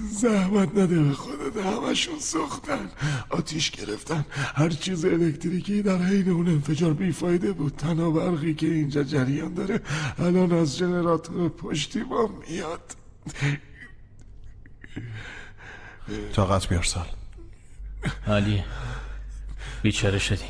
زحمت نده به خودت، همشون سوختن، آتیش گرفتن، هر چیز الکتریکی در حین اون انفجار بیفایده بود. تنها برقی که اینجا جریان داره الان از ژنراتور پشتی ما میاد. طاقت بیار سال. عالیه، بیچاره شدیم.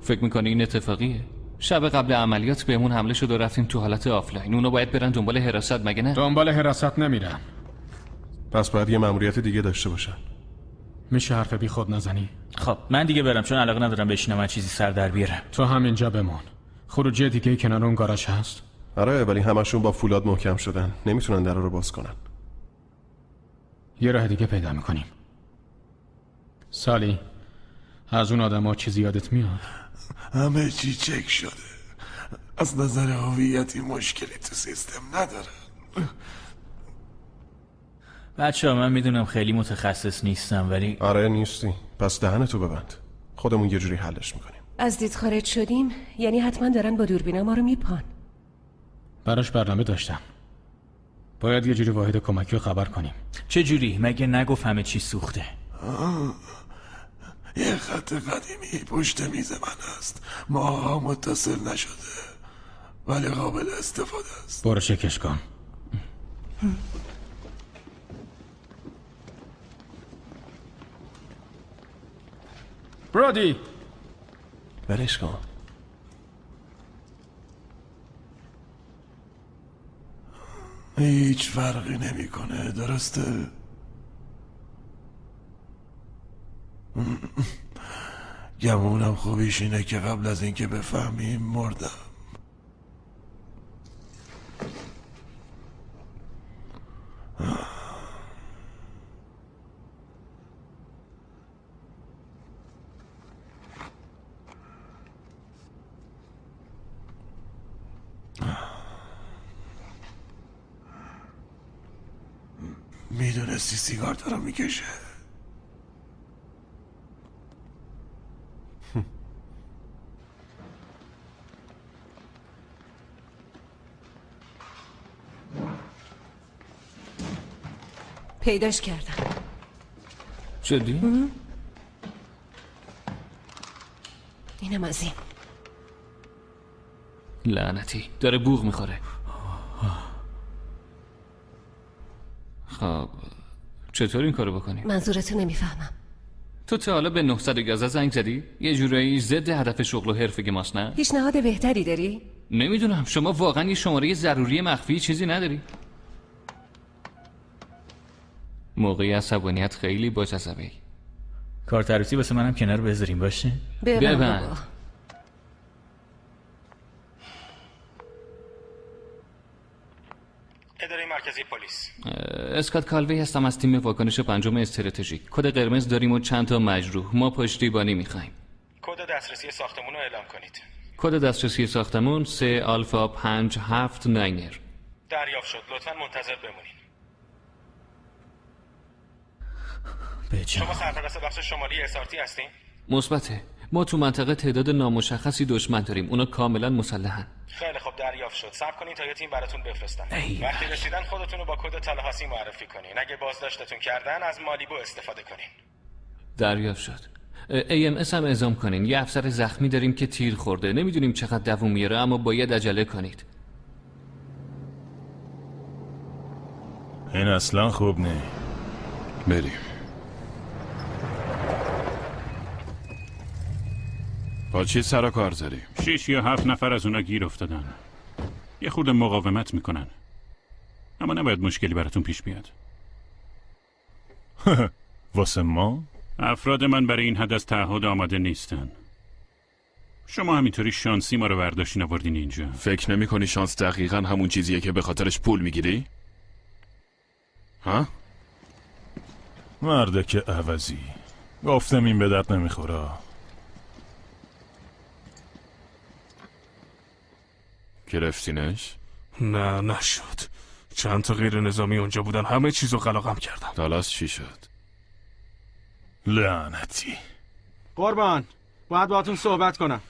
فکر میکنی این اتفاقیه؟ شب قبل عملیات بهمون حمله شد و رفتیم تو حالت آفلاین. اونا باید برن دنبال حراست، مگه نه؟ دنبال حراست نمیرن. پس باید یه مأموریت دیگه داشته باشن. میشه حرف بی خود نزنی؟ خب من دیگه برم، چون علاقه ندارم بشینم من چیزی سر در بیارم. تو همینجا بمون. خروجی دیگه کنار اون گاراژ هست؟ آره، ولی همشون با فولاد محکم شدن، نمیتونن در رو باز کنن. یه راه دیگه پیدا میکنیم. سالی از اون آدم چیزی یادت میاد؟ همه چی چک شده، از نظر هویتی مشکلی تو سیستم نداره. بچه ها من میدونم خیلی متخصص نیستم ولی آره نیستی، پس دهنتو ببند، خودمون یه جوری حلش میکنیم. از دید خارج شدیم یعنی حتما دارن با دوربینا ما رو میپان. براش برنامه داشتم، باید یه جوری واحد کمکی رو خبر کنیم. چه جوری؟ مگه نگفت همه چی سوخته؟ یه خط قدیمی پشت میز من هست، ماها متصل نشده ولی قابل استفاده است. برو چکش کن. برادی ولش کن. هیچ فرقی نمیکنه، درسته؟ گمونم خوبیش اینه که قبل از اینکه بفهمیم مردم. میدونستی سیگار دارم میکشه؟ پیداش کردم. جدی؟ اینم از این. لعنتی داره بوق میخوره. خب چطور این کارو بکنیم؟ منظورتو نمیفهمم. تو تا حالا به 911 زنگ زدی؟ یه جورایی ضد هدف شغل و حرفه ماست نه؟ پیشنهاد بهتری داری؟ نمیدونم، شما واقعا یه شماره ضروری مخفی چیزی نداری؟ موقعی عصبانیت خیلی با جذبه‌ای. کارت عروسی واسه منم کنار بذاریم باشه؟ ببند. اداره مرکزی پلیس. اسکات کالوی هستم از تیم واکنش پنجم استراتژیک. کد قرمز داریم و چند تا مجروح. ما پشتیبانی میخوایم. کد دسترسی ساختمون رو اعلام کنید. کد دسترسی ساختمون 3 آلفا 5 7 9. دریافت شد. لطفاً منتظر بمونید. شما سرپرست بخش شمالی اسارتی هستین؟ مثبته. ما تو منطقه تعداد نامشخصی دشمن داریم. اونا کاملا مسلحن. خیلی خوب دریافت شد. صبر کنین تا یه تیم براتون بفرستن. وقتی رسیدن خودتون رو با کد تالهاسی معرفی کنین. اگه بازداشتتون کردن از مالیبو استفاده کنین. دریافت شد. AMS هم اعزام کنین. یه افسر زخمی داریم که تیر خورده. نمیدونیم چقدر دووم میاره اما باید عجله کنید. این اصلا خوب نه. بریم. با چی سر و کار زدیم؟ 6 یا 7 نفر از اونا گیر افتادن. یه خورده مقاومت میکنن. اما نباید مشکلی براتون پیش بیاد. واسه ما؟ افراد من برای این حد از تعهد آماده نیستن. شما همینطوری شانسی ما رو برداشتین آوردین اینجا. فکر نمی کنی شانس دقیقا همون چیزیه که به خاطرش پول میگیری؟ ها؟ مرده که عوضی. گفتم این به درد نمیخوره. گرفتینش؟ نه نشد. چند تا غیر نظامی اونجا بودن، همه چیزو قلقم کردن. دالاس چی شد؟ لعنتی. قربان باید باهاتون صحبت کنم.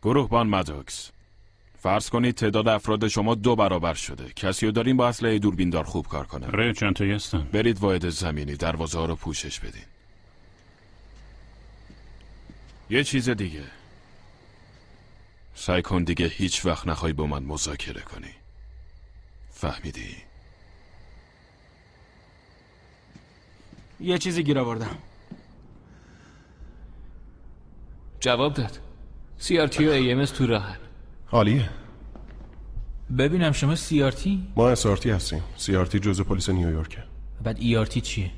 گروهبان مادوکس، فرض کنید تعداد افراد شما 2 برابر شده. کسی رو داریم با اسلحه دوربیندار خوب کار کنه؟ ره چند تایی هستن. برید واحد زمینی، دروازه ها رو پوشش بدین. یه چیز دیگه، سعی کن دیگه هیچ وقت نخوای با من مذاکره کنی. فهمیدی؟ یه چیزی گیر آوردم. جواب داد. CRT و AMS تو راهن. عالیه. ببینم شما CRT؟ ما SRT هستیم. CRT جزء پلیس نیویورکه. بعد ERT چیه؟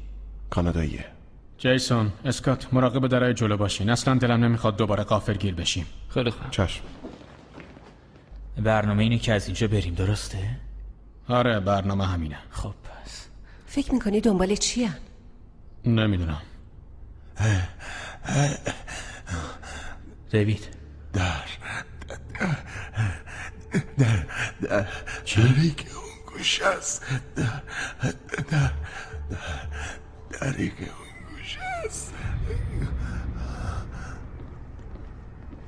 کاناداییه. جیسون، اسکات، مراقب درای جلو باشین. اصلا دلم نمیخواد دوباره غافلگیر بشیم. خیلی خوب. چشم. برنامه اینه که از اینجا بریم، درسته؟ آره، برنامه همینه. خب پس فکر میکنی دنبال چی هن؟ نمیدونم. دیوید دری که اون گوش است. دری که اون گوش است.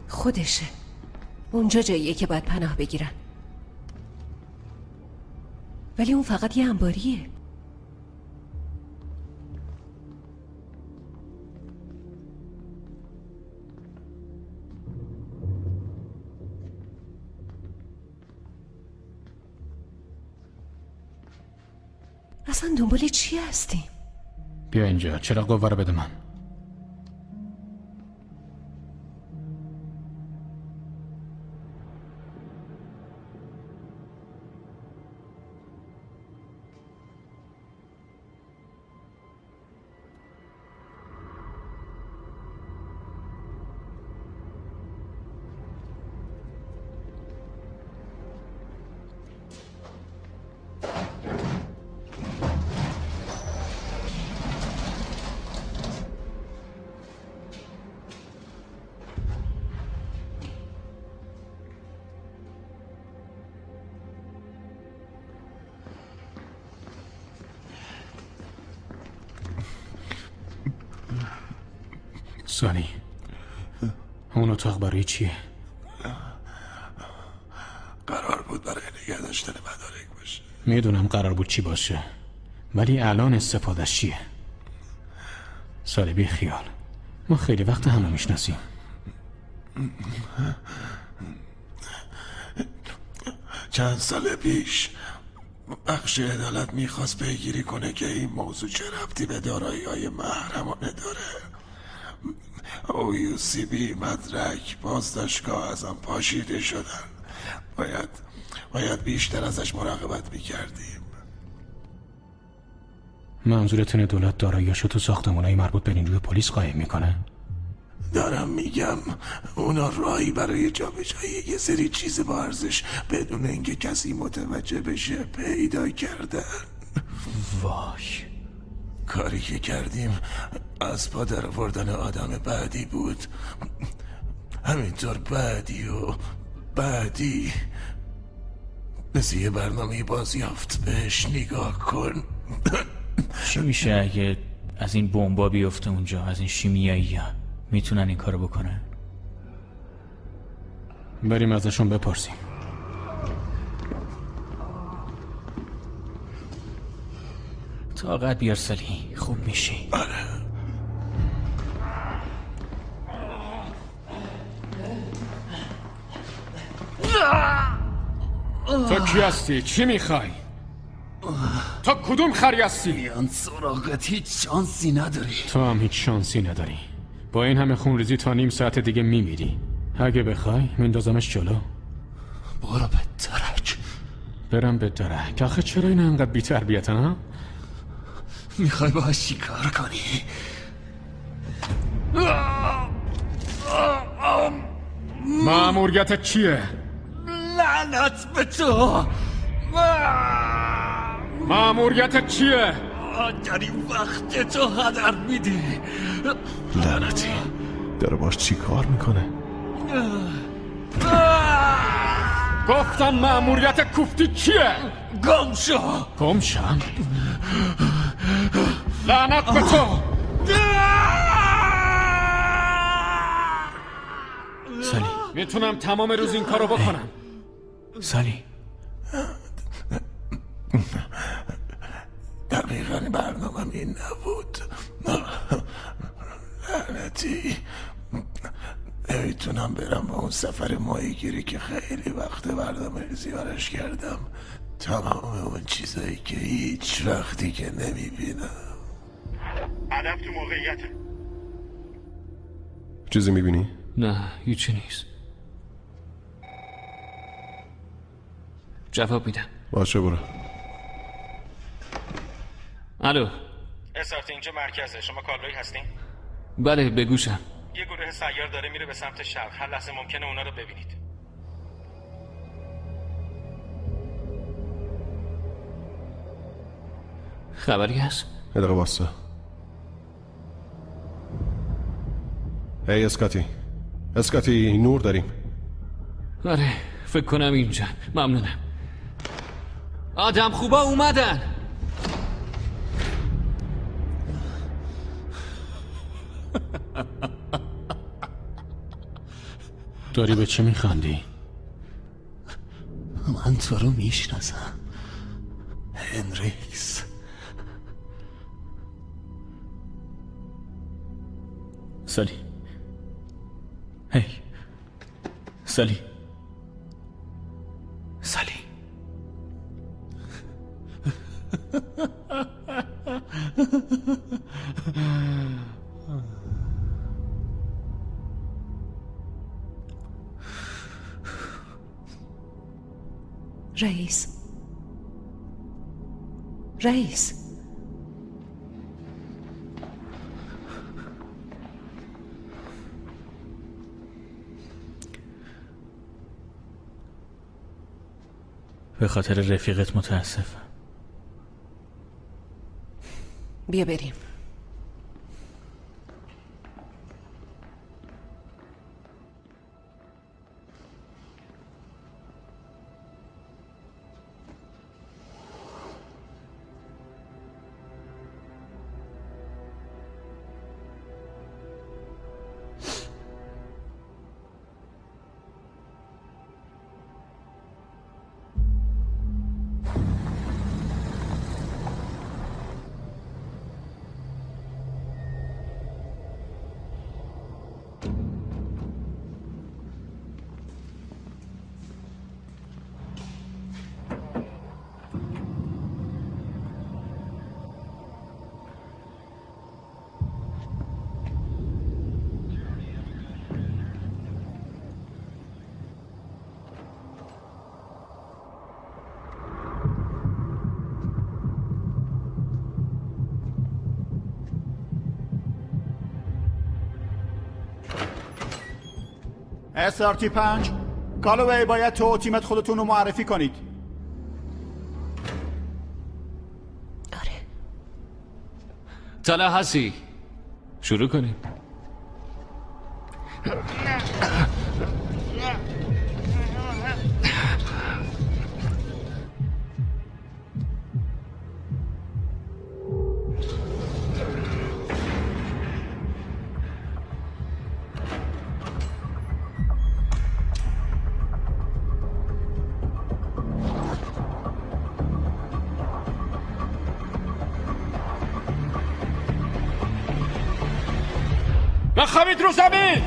خودشه. اونجا جاییه که باید پناه بگیرن. ولی اون فقط یه انباریه. اصلا دنبال چی هستی؟ بیا اینجا، چرا قوه رو بده من. سالی، اون اتاق برای چیه؟ قرار بود برای نگه داشتن مدارک باشه. میدونم قرار بود چی باشه، ولی الان استفادهش چیه؟ سالی بی خیال، ما خیلی وقت همو میشناسیم. چند سال پیش بخش عدالت میخواست پیگیری کنه که این موضوع چه ربطی به دارایی‌های محرمانه داره. OUCB مدرک بازداشتگاه ازم پاشیده شدن. باید بیشتر ازش مراقبت میکردیم. منظورتونه دولت داراییاشو تو ساختمونای مربوط به نیروی پلیس قایم میکنه؟ دارم میگم اونا راهی برای جابجایی یه سری چیز با ارزش بدون اینکه کسی متوجه بشه پیدا کردن. وای، کاری که کردیم از پا در آوردن آدم بعدی بود. همینطور بعدی مثل یه برنامه بازیافت بهش نگاه کن. چی میشه اگه از این بمبا بیفته اونجا، از این شیمیایی‌ها میتونن این کارو بکنن؟ بریم ازشون بپرسیم. طاقت بیار سالی، خوب میشی. تو کی هستی؟ چی میخوای؟ تو کدوم خری هستی؟ میان سراغت هیچ شانسی نداری. تو هم هیچ شانسی نداری. با این همه خونریزی تا نیم ساعت دیگه میمیری. اگه بخوای میندازمش جلو. برو به درک. برم به درک. آخه چرا این انقدر بی تربیت ها؟ میخوای باهاش چیکار کنی؟ مأموریتت چیه؟ لعنت به تو. مأموریتت چیه؟ داری وقت تو هدر میدی. لعنتی داره باش چی کار میکنه؟ گفتم مأموریت کوفتی چیه؟ گم شو. گم شم؟ لعنت به تو. سالی میتونم تمام روز این کارو بکنم. سالی دقیقا برنامه‌م این نبود. لعنتی نمیتونم برم با اون سفر ماهیگیری که خیلی وقت برنامه‌ریزی براش کردم. تمام اون چیزایی که هیچ وقتی که نمیبینم. هدف تو موقعیته. چیزی میبینی؟ نه هیچی نیست. جواب میدم. باشه برو. الو. اسارت اینجا مرکزه. شما کالروی هستین؟ بله بگوشم. یه گروه سیار داره میره به سمت شرق. هر لحظه ممکنه اونا رو ببینید. خبری هست؟ یه دقیقه باسته. هی اسکاتی نور داریم. آره فکر کنم اینجا. ممنونم. آدم خوبا اومدن. داری به چی میخندی؟ من تو رو میشناسم هنریکس. سالی هی سالی رئیس به خاطر رفیقت متاسفم. بیا بریم. SRT5 کالوی باید تو و تیمت خودتون رو معرفی کنید. تلاحسی شروع کنیم. بخوابید رو زمین.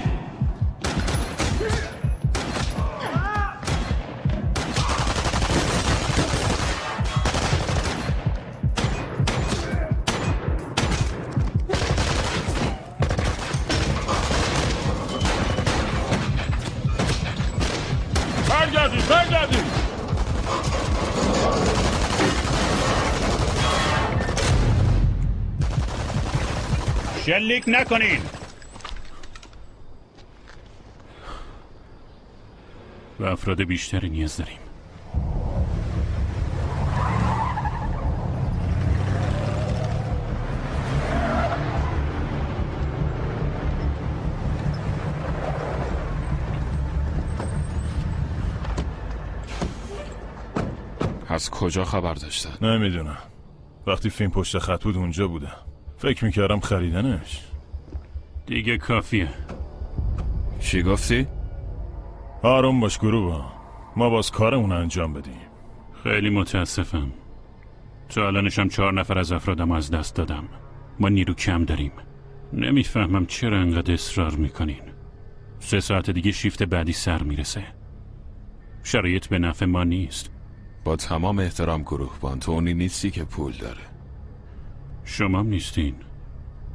برگردید. شلیک نکنین. و افراد بیشتری نیاز داریم. از کجا خبر داشتن؟ نمیدونم. وقتی فیلم پشت خط بود اونجا بودم. فکر میکردم خریدنش. دیگه کافیه. چی گفتی؟ آروم باش گروه. ما باز کارمون انجام بدیم. خیلی متاسفم. تا الانشم 4 نفر از افرادم از دست دادم. ما نیرو کم داریم. نمیفهمم چرا انقدر اصرار میکنین. 3 ساعت دیگه شیفت بعدی سر میرسه. شرایط به نفع ما نیست. با تمام احترام گروهبان، تو اونی نیستی که پول داره. شمام نیستین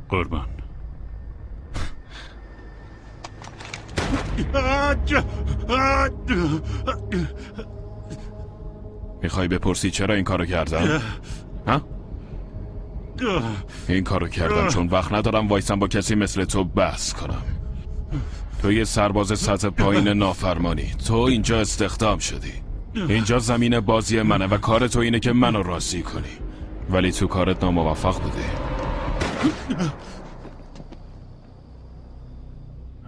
قربان. میخوای بپرسی چرا این کارو کردم؟ ها؟ این کارو کردم چون وقت ندارم وایسم با کسی مثل تو بحث کنم. تو یه سرباز سطح پایین نافرمانی. تو اینجا استخدام شدی. اینجا زمین بازی منه و کار تو اینه که منو راضی کنی. ولی تو کارت ناموفق بودی.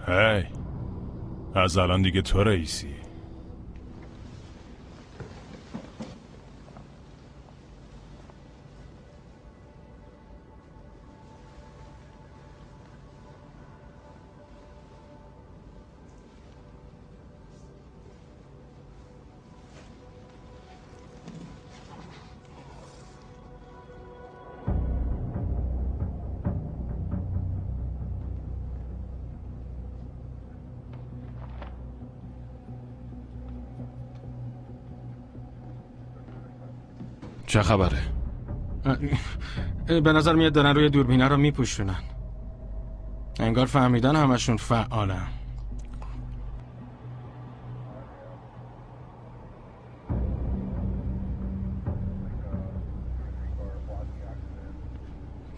هی از الان دیگه تو رئیسی. چه خبره؟ به نظر میاد دارن روی دوربینه رو میپوشونن. انگار فهمیدن همشون فعالن.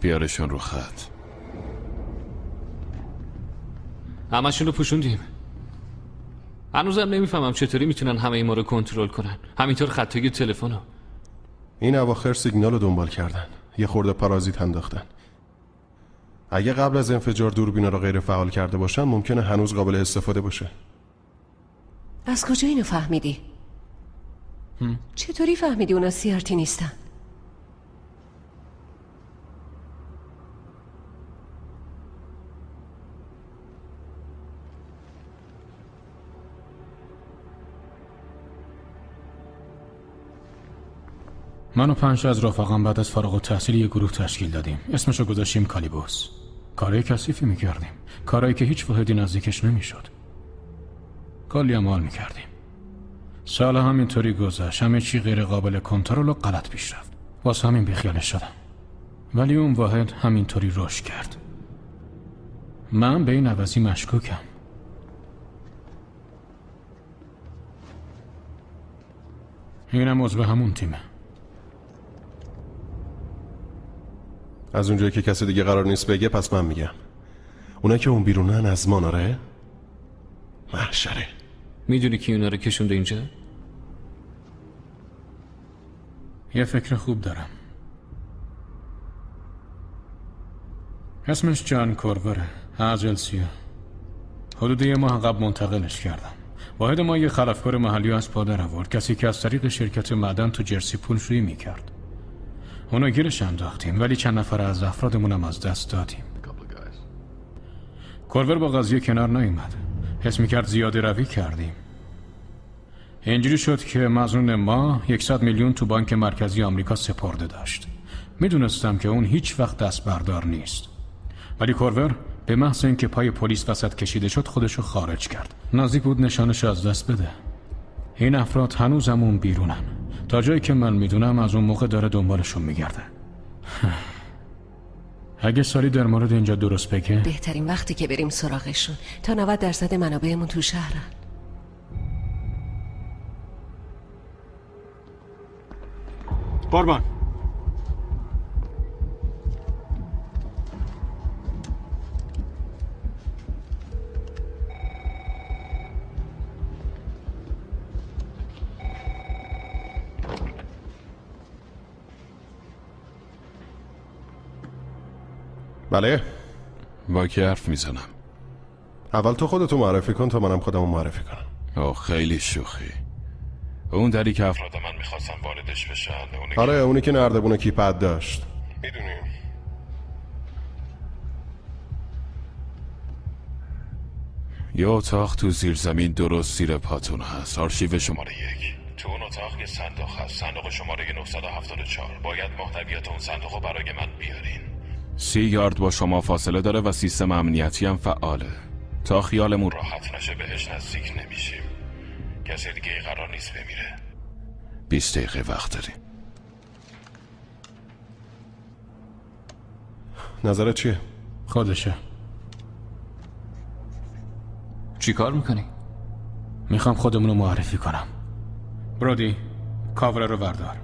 بیارشون رو خط. همشون رو پوشوندیم. هنوزم نمیفهمم چطوری میتونن همه ما رو کنترل کنن. همینطور خطای تلفن رو. این اواخر سیگنال رو دنبال کردن. یه خورده پارازیت انداختن. اگه قبل از انفجار دوربینا رو غیر فعال کرده باشن ممکنه هنوز قابل استفاده باشه. از کجا اینو فهمیدی؟ چطوری فهمیدی اونا CRT نیستن؟ من و 5 از رفقام بعد از فارغ التحصیل یه گروه تشکیل دادیم. اسمشو گذاشتیم کالیبوس. کارهای کثیفی میکردیم. کارهایی که هیچ واحدی نزدیکش نمیشد. کلی عمل میکردیم. سال همینطوری گذشت. همه چی غیر قابل کنترل و غلط پیش رفت. واسه همین بیخیالش شدم. ولی اون واحد همینطوری رشد کرد. من به این عوضی مشکوکم. اینم عضو همون تیمه. از اونجایی که کسی دیگه قرار نیست بگه پس من میگم. اونا که اون بیرونن از ما ناره محشره. میدونی کی اونا رو کشونده اینجا؟ یه فکر خوب دارم. اسمش جان کوروره. از السیا. حدود یه ماه قبل منتقلش کردم. واحد ما یه خلافکار محلی از پا در آورد. کسی که از طریق شرکت معدن تو جرسی پولشویی میکرد. اونا گیرش انداختیم ولی چند نفر از افرادمونم از دست دادیم. کورور با قضیه کنار نیومد. حس میکرد زیاده روی کردیم. اینجوری شد که مظنون ما 100 میلیون تو بانک مرکزی آمریکا سپرده داشت. میدونستم که اون هیچ وقت دست بردار نیست. ولی کورور به محض اینکه پای پلیس وسط کشیده شد خودشو خارج کرد. نزدیک بود نشانش از دست بده. این افراد هنوزم اون بیرونن. تا جایی که من میدونم از اون موقع داره دنبالشون میگرده. اگه سالی در مورد اینجا درست بگه بهترین وقتی که بریم سراغشون. تا 90% منابعمون تو شهرن. قربان بله. با کی حرف میزنم؟ اول تو خودتو معرفی کن تا منم خودمو معرفی کنم. اوه خیلی شوخی. اون دری که افراد من میخواستن واردش بشن. آره اونی که نردبون کیپد داشت. میدونیم. یه اتاق تو زیر زمین درست زیر پاتون هست. آرشیو شماره 1. تو اون اتاق یه صندوق هست. صندوق شماره 974. باید محتویات اون صندوق رو برای من بیارین. 30 یارد با شما فاصله داره و سیستم امنیتی هم فعاله. تا خیالمون راحت نشه بهش نزدیک نمیشیم. کسی دیگه قرار نیست بمیره. 20 دقیقه وقت داریم. نظرت چیه؟ خودشه. چی کار میکنی؟ میخوام خودمونو معرفی کنم. برودی کاور رو بردار.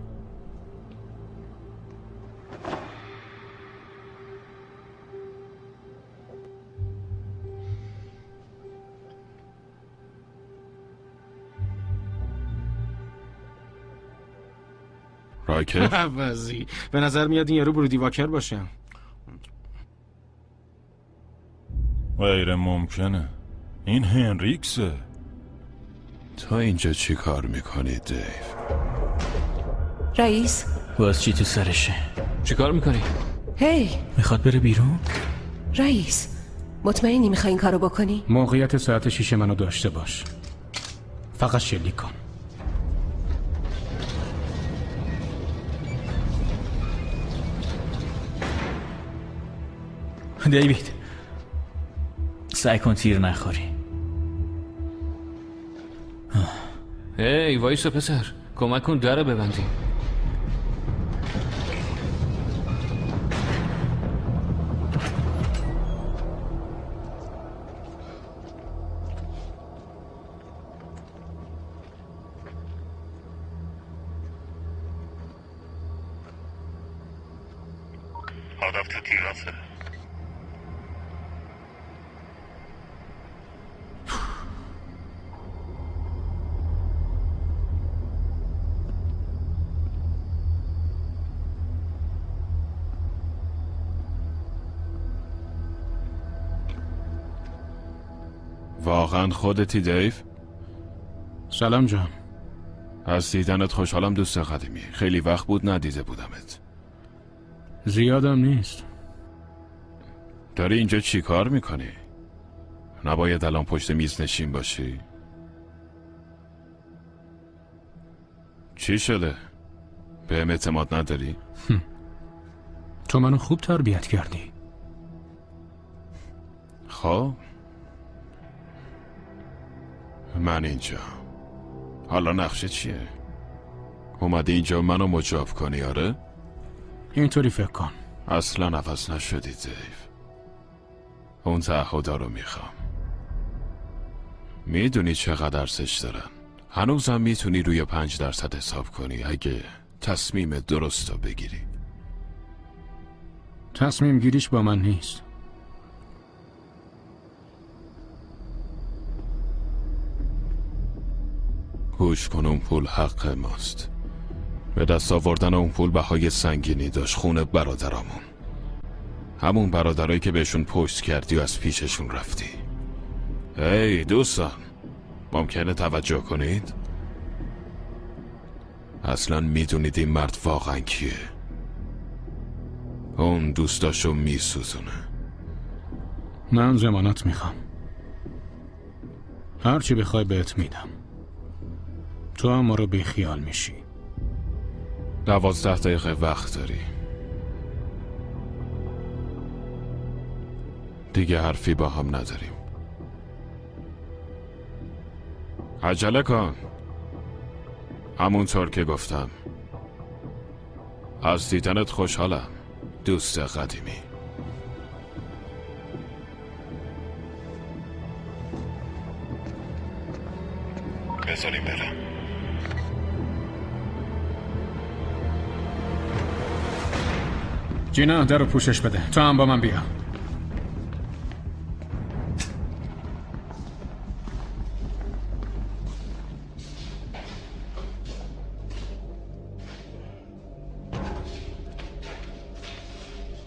راکر؟ عوضی به نظر میاد این یارو برودی واکر باشه. غیر ممکنه. این هنریکسه. تا اینجا چی کار میکنی دیو؟ رئیس باز چی تو سرشه؟ چی کار میکنی؟ هی میخواد بره بیرون؟ رئیس مطمئنی میخوای این کارو بکنی؟ موقعیت ساعت 6 منو داشته باش. فقط شلیک کن. دیوید سعی کن تیر نخوری. هی وایسا پسر، کمک کن در ببندیم. هدف تو تیراسه. واقعا خودتی دیو؟ سلام جان. از دیدنت خوشحالم دوست قدیمی. خیلی وقت بود ندیده بودمت. زیادم نیست. داری اینجا چی کار میکنی؟ نباید الان پشت میز نشین باشی؟ چی شده؟ بهم اعتماد نداری؟ تو منو خوب تربیت کردی. خب من اینجا. حالا نقشه چیه؟ اومدی اینجا منو مجاب کنی آره؟ اینطوری فکر کن. اصلا عوض نشدی دیو. اون تعهدا رو میخوام. میدونی چقدر ارزش دارن؟ هنوزم میتونی روی 5% حساب کنی اگه تصمیم درست رو بگیری. تصمیم گیریش با من نیست. گوش کن، اون پول حق ماست. به دست آوردن اون پول بهای سنگینی داشت. خون برادرامون، همون برادرایی که بهشون پشت کردی و از پیششون رفتی. هی دوستان، ممکنه توجه کنید؟ اصلا میدونید این مرد واقعا کیه؟ اون دوستاشو میسوزونه. من ضمانت میخوام. هرچی بخوای بهت میدم. تو هم ما رو بیخیال میشی. 12 دقیقه وقت داری. دیگه حرفی با هم نداریم. عجله کن. همونطور که گفتم، از دیدنت خوشحالم دوست قدیمی. بذاریم برم. جینا در رو پوشش بده. تو هم با من بیا.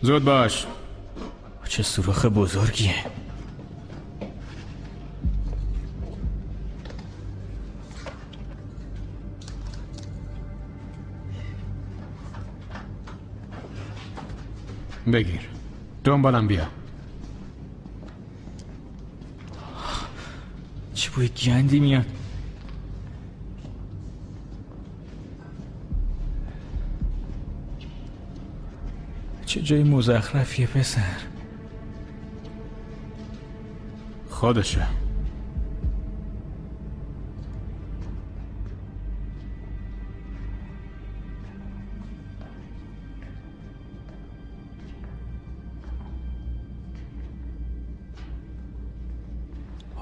زود باش. چه سوراخ بزرگیه. بگیر. دنبالم بیا. چه بوی گندی میاد. چه جای مزخرفیه پسر. خودشه.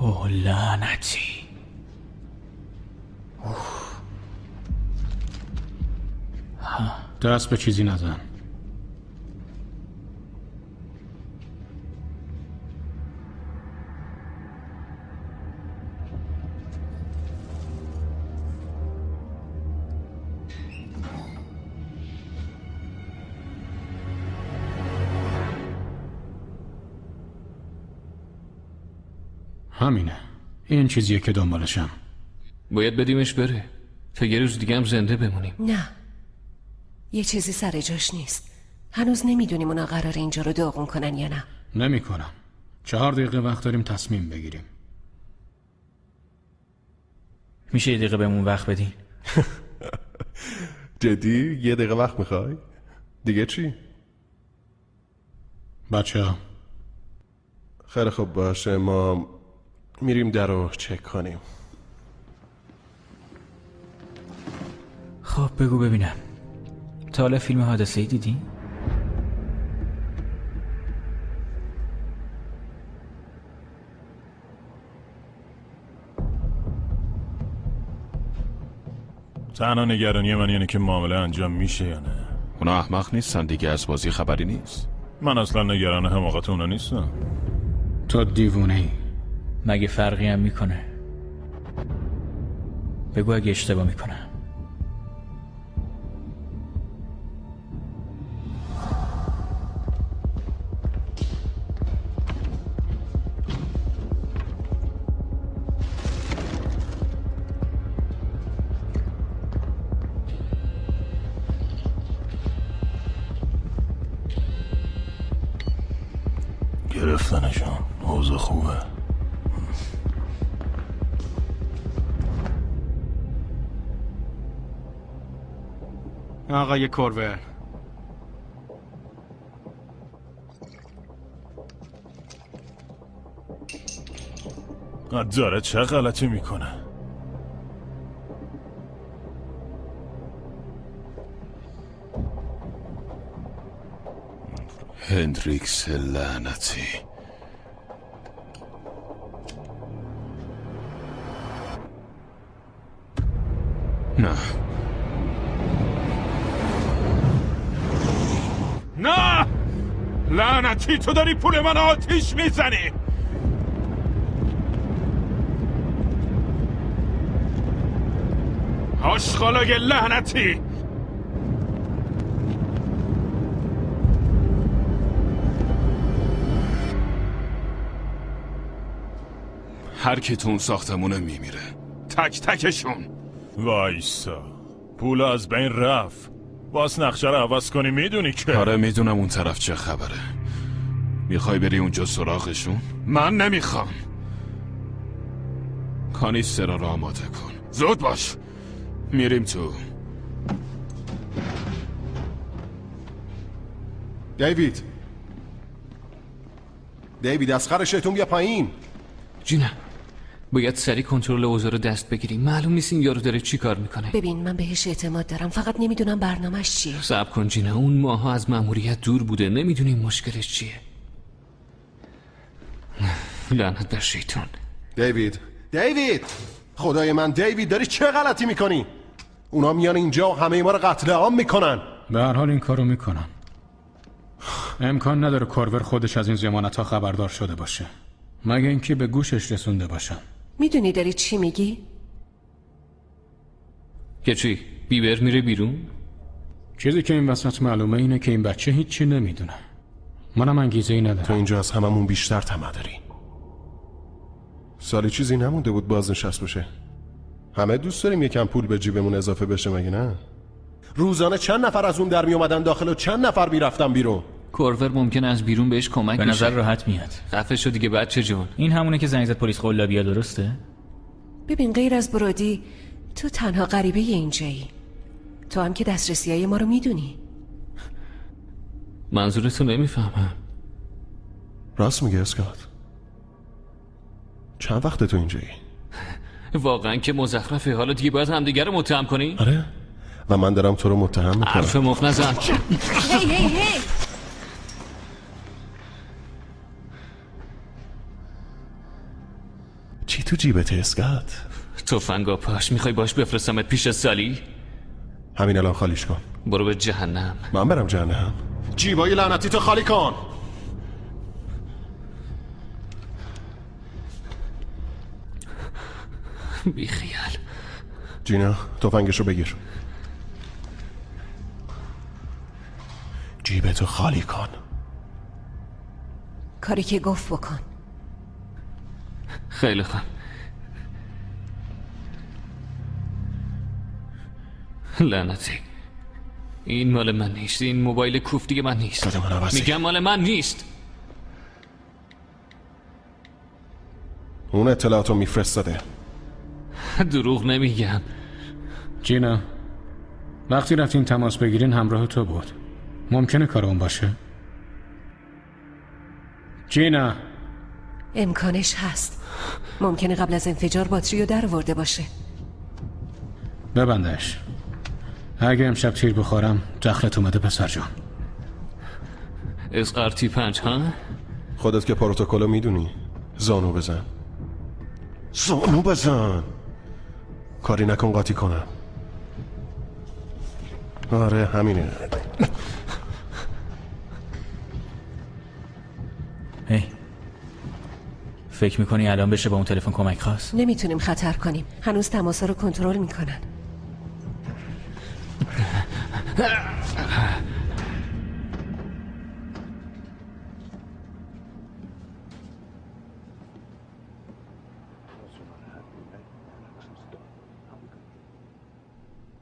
اوه لعنتی. دست به چیزی نزن. همینه. این چیزیه که دنبالشم. باید بدیمش بره تا یه روز دیگه هم زنده بمونیم. نه، یه چیزی سر جاش نیست. هنوز نمیدونیم اونا قراره اینجا رو داغون کنن یا نه. نمی کنم. 4 دقیقه وقت داریم تصمیم بگیریم. میشه یه دقیقه بهمون وقت بدین؟ جدی؟ یه دقیقه وقت میخوای؟ دیگه چی؟ بچه ها. خیلی خوب باشه، ما میریم در رو چک کنیم. خب بگو ببینم، تا حالا فیلم حادثه‌ای دیدی؟ تنها نگرانی من اینه که معامله انجام میشه یا نه. اونا احمق نیستن دیگه، از بازی خبری نیست. من اصلا نگران حماقت اونا نیستم. تو دیوونه‌ای. مگه فرقی هم میکنه؟ بگو اگه اشتباه میکنم. گرفتنشون. اوضاع خوبه. آقای کورور، داره چه غلطی میکنه؟ هندریکس لعنتی. نه نه لعنتی، تو داری پول من آتیش میزنی. آشغالای لعنتی. هر کی تو اون ساختمونه میمیره، تک تکشون. وایسا، پول از بین رفت. باز نقشه رو عوض کنی. میدونی که آره میدونم اون طرف چه خبره. میخوای بری اونجا سراغشون؟ من نمیخوام. کانیسترا رو آماده کن. زود باش، میریم تو. دیوید از خر شیطون بیا پایین. جینا باید سریع کنترل اوضاع رو دست بگیریم. معلوم نیست این یارو داره چی کار میکنه. ببین من بهش اعتماد دارم، فقط نمیدونم برنامه‌اش چیه. صبر کن جینا، اون ماها از مأموریت دور بوده، نمیدونیم مشکلش چیه. لعنت بر شیطون. دیوید خدای من دیوید داری چه غلطی میکنی؟ اونا میان اینجا و همه ما رو قتل عام میکنن. به هر حال این کارو میکنن. امکان نداره کورور خودش از این ضمانت‌ها خبردار شده باشه، مگه اینکه به گوشش رسونده باشن. میدونی داری چی میگی؟ که چی؟ بیبر میره بیرون؟ چیزی که این وسط معلومه اینه که این بچه هیچی نمیدونه. منم انگیزه‌ای ندارم. تو اینجا از هممون بیشتر طمع داری. سالی چیزی نمونده بود بازنشست بشه. همه دوست داریم یکم پول به جیبمون اضافه بشه، مگه نه؟ روزانه چند نفر از اون در می اومدن داخل و چند نفر میرفتن بیرون. کورور ممکنه از بیرون بهش کمک به نظر راحت میاد. خفه شو دیگه بچه جون. این همونه که زنگ زد پلیس قلابیا، درسته؟ ببین غیر از برودی تو تنها غریبه اینجایی. تو هم که دسترسیای ما رو میدونی. منظورتو نمیفهمم. راست میگه اسکات. چند وقته تو اینجایی؟ واقعا که مزخرفه. حالا دیگه باید همدیگه رو متهم کنی؟ آره و من دارم تو رو متهم میکنم. حرف مفت نزن. هی چی تو جیبت اسکات؟ تفنگا پاش. میخوای باش بفرستمت پیش سالی؟ همین الان خالیش کن. برو به جهنم. من برم جهنم؟ جیبای لعنتی تو خالی کن. بی خیال. جینا تفنگشو بگیر. جیبتو خالی کن. کاری که گفت بکن. خیلی خوب. لعنتی. این مال من نیست. این موبایل کوفتی من نیست. میگم مال من نیست. اون اطلاعاتو میفرستاده. دروغ نمیگم. جینا وقتی رفتین تماس بگیرین همراه تو بود. ممکنه کار اون باشه؟ جینا امکانش هست. ممکنه قبل از انفجار باتری رو در آورده باشه. ببندش. اگه امشب تیر بخورم دخلت اومده پسر جان. SRT5 ها؟ خودت که پروتکلو میدونی. زانو بزن. زانو بزن. کاری نکن قاطی کنم. آره همینه. هی فکر میکنی الان بشه با اون تلفن کمک خواست؟ نمیتونیم خطر کنیم. هنوز تماسا رو کنترل میکنن.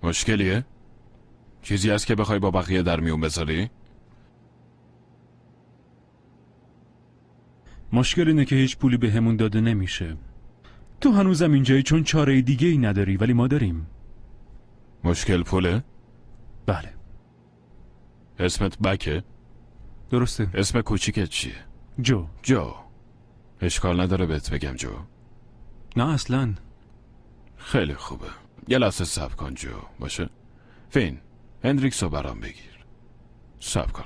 مشکلیه؟ چیزی هست که بخوای با بقیه در میون بذاری؟ مشکل اینه که هیچ پولی به همون داده نمیشه. تو هنوزم اینجایی چون چاره دیگه ای نداری، ولی ما داریم. مشکل پوله؟ بله. اسمت بکه؟ درسته. اسم کوچیکت چیه؟ جو. اشکال نداره بهت بگم جو؟ نه اصلا. خیلی خوبه. یه لحظه صبر کن جو. باشه؟ فین هندریکسو برام بگیر. صبر کن.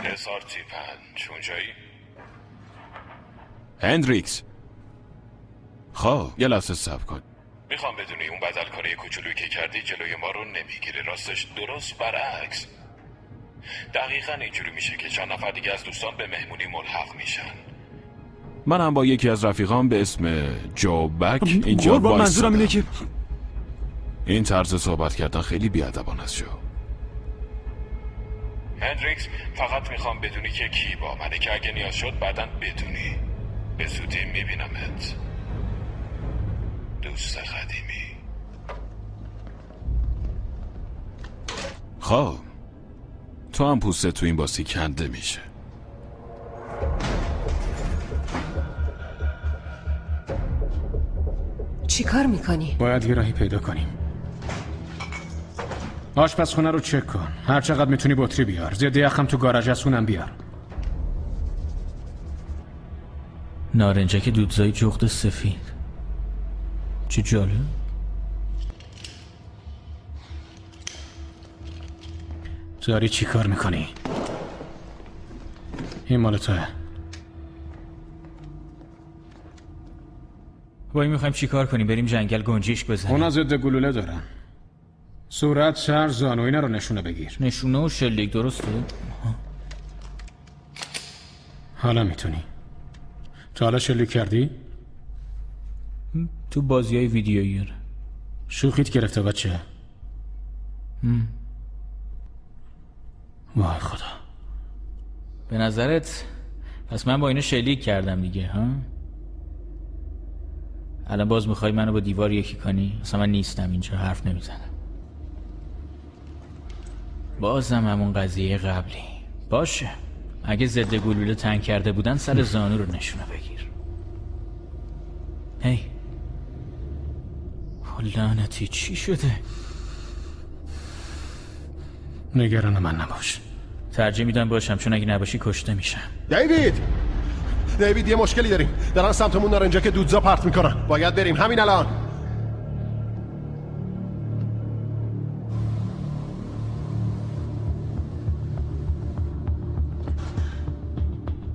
SRT5 اونجایی؟ هندریکس. خب یه لحظه صبر کن. میخوام بدونی اون بدلکاری کوچولویی که کردی جلوی ما رو نمیگیره. راستش درست برعکس. دقیقا اینجوری میشه که چند نفر دیگه از دوستان به مهمونی ملحق میشن. من هم با یکی از رفیقام به اسم جو بک اینجا با منظورم اینه که این طرز صحبت کردن خیلی بیادبانه است جو. هندریکس فقط میخوام بدونی که کی با منه که اگه نیاز شد بعداً بدونی. به زودی میبینمت دوست قدیمی. خب تو هم پوسته تو این باسی کنده میشه. چی کار میکنی؟ باید یه راهی پیدا کنیم. آشپزخونه رو چک کن. هر چقدر میتونی بطری بیار. ضد یخم تو گاراژ هست، اونم بیار. نارنجک دودزای جغد سفید. چه جالب. داری چی کار میکنی؟ این مال توه. وای میخوایم چی کار کنیم؟ بریم جنگل گنجیش بزنیم. اونا ضد گلوله دارن. صورت، سر، زانو اینا رو نشونه بگیر. نشونه و شلیک درسته؟ حالا میتونی. تا حالا شلیک کردی؟ تو بازیای ویدیویی. شوخیت گرفته بچه. وای خدا. به نظرت پس من با اینو شلیک کردم دیگه ها؟ الان باز میخوای منو با دیوار یکی کنی؟ اصلا من نیستم اینجا، حرف نمیزنم. بازم همون قضیه قبلی. باشه، اگه ضد گلوله تنگ کرده بودن سر زانو رو نشونه بگیر. هی لعنتی چی شده؟ نگران من نباش. ترجیح میدم باشم، چون اگه نباشی کشته میشم. دیوید یه مشکلی داریم. دارن سمتمون نارنجک دودزا پرت میکنن. باید بریم همین الان.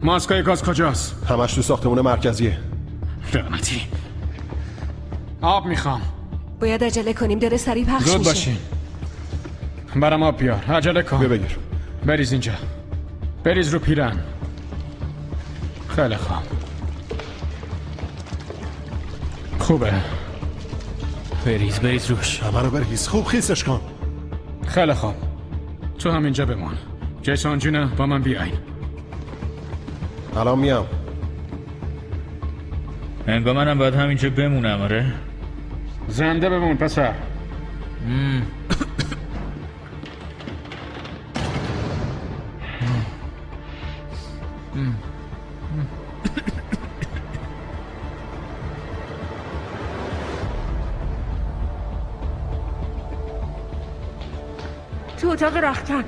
ماسکای گاز کجاست؟ همش تو ساختمون مرکزیه. لعنتی. آب میخوام. باید عجله کنیم، داره سریع پخش میشه. زود باشین. برام آب بیار. عجله کن. بگیر. بریز اینجا. بریز رو پیرن. خیلی خوب. خوبه. بریز روش. همه رو بریز. خوب خیسش کن. خیلی خوب. تو همینجا بمون. جیسون جونه با من بیاین. الان میام. انگار منم باید همینجا بمونم. آره زنده بمون پسر. تو اتاق رختن.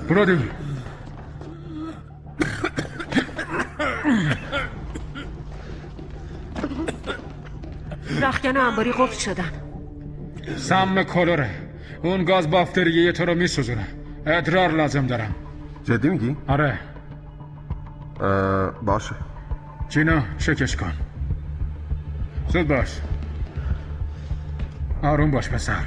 برادر رختکن و انباری قفل شدن. سم کلوره. اون گاز بافتریه تو رو میسوزونه. ادرار لازم دارم. جدی میگی؟ آره. باشه. جینا شکش کن. زود باش. آروم باش پسر.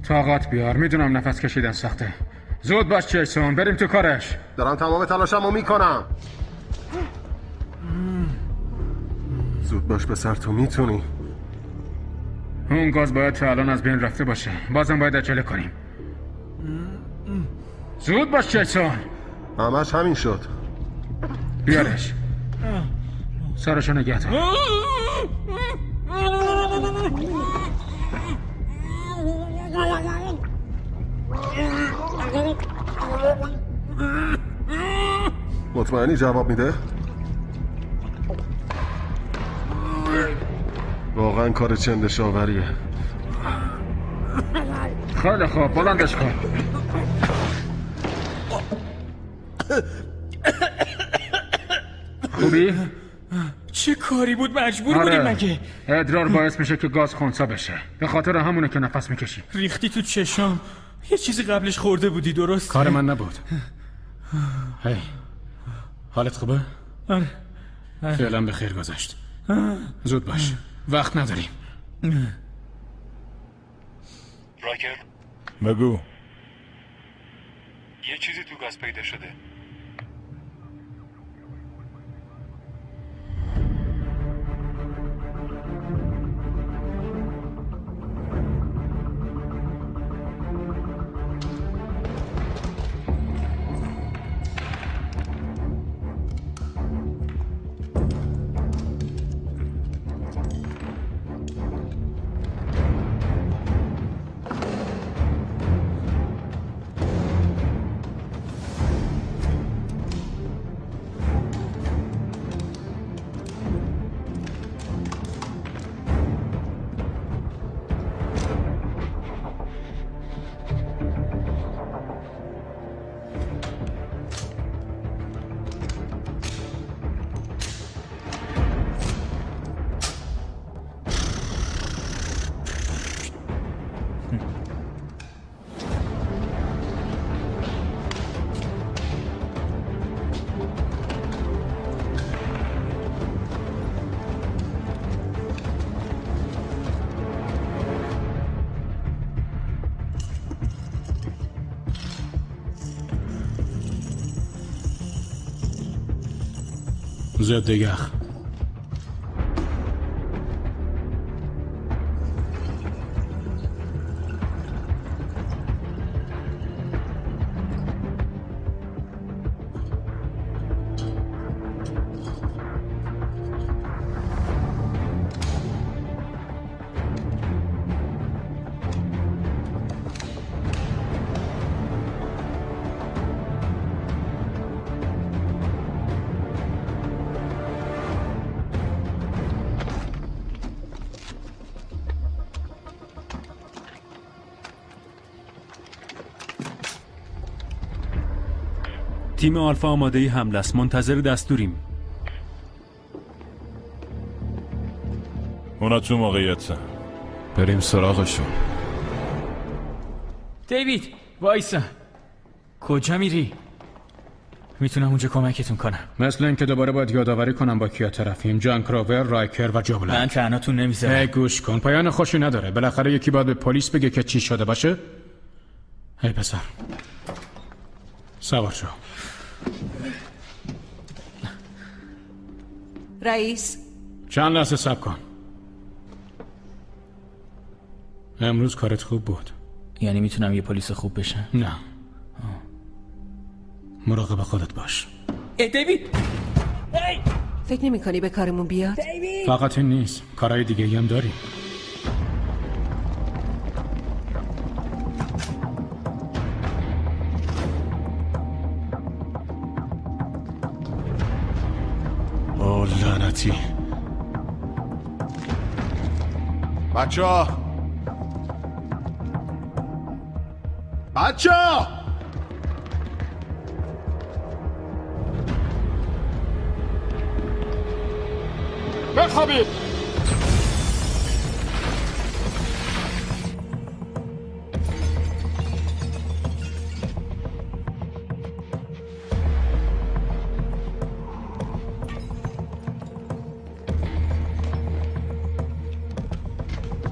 طاقت بیار. میدونم نفس کشیدن سخته. زود باش جیسون، بریم تو کارش. دارم تمام تلاشمو میکنم. زود باش پسر، تو میتونی. اون گاز باید تا الان از بین رفته باشه. بازم باید عجله کنیم. زود باش جیسون. همش همین شد. بیارش. سرشو نگه دار. مطمئنی جواب میده؟ واقعا کار چندشاوریه. خیلی خوب، بلندش کن. خوبی؟ چه کاری بود؟ مجبور بودیم مگه؟ ادرار باعث میشه که گاز خنثی بشه. به خاطر همونه که نفس میکشی. ریختی تو چشام. یه چیزی قبلش خورده بودی درست؟ کار من نبود. هی حالت خوبه؟ آره. فعلا به خیر گذشت. زود باش، وقت نداریم. راکر بگو. یه چیزی تو گاز پیدا شده. ضد یخ. تیم آلفا آماده حمله است. منتظر دستوریم. اونا تو موقعیتن. بریم سراغشون. دیوید وایسا. کجا میری؟ میتونم اونجا کمکتون کنم. مثل اینکه دوباره باید یادآوری کنم با کیا طرفیم. جان کراور، رایکر و جو بلک. من تنهاتون نمیذارم. گوش کن، پایان خوشی نداره. بالاخره یکی باید به پلیس بگه که چی شده باشه. هی پسر سوار شو. رئیس چند لحظه صبر کن. امروز کارت خوب بود. یعنی میتونم یه پلیس خوب بشم؟ نه. مراقب خودت باش. دیوید فکر نمی کنی به کارمون بیاد؟ فقط این نیست، کارهای دیگه هم داری. اوه لعنتی. بچه‌ها بخوابید.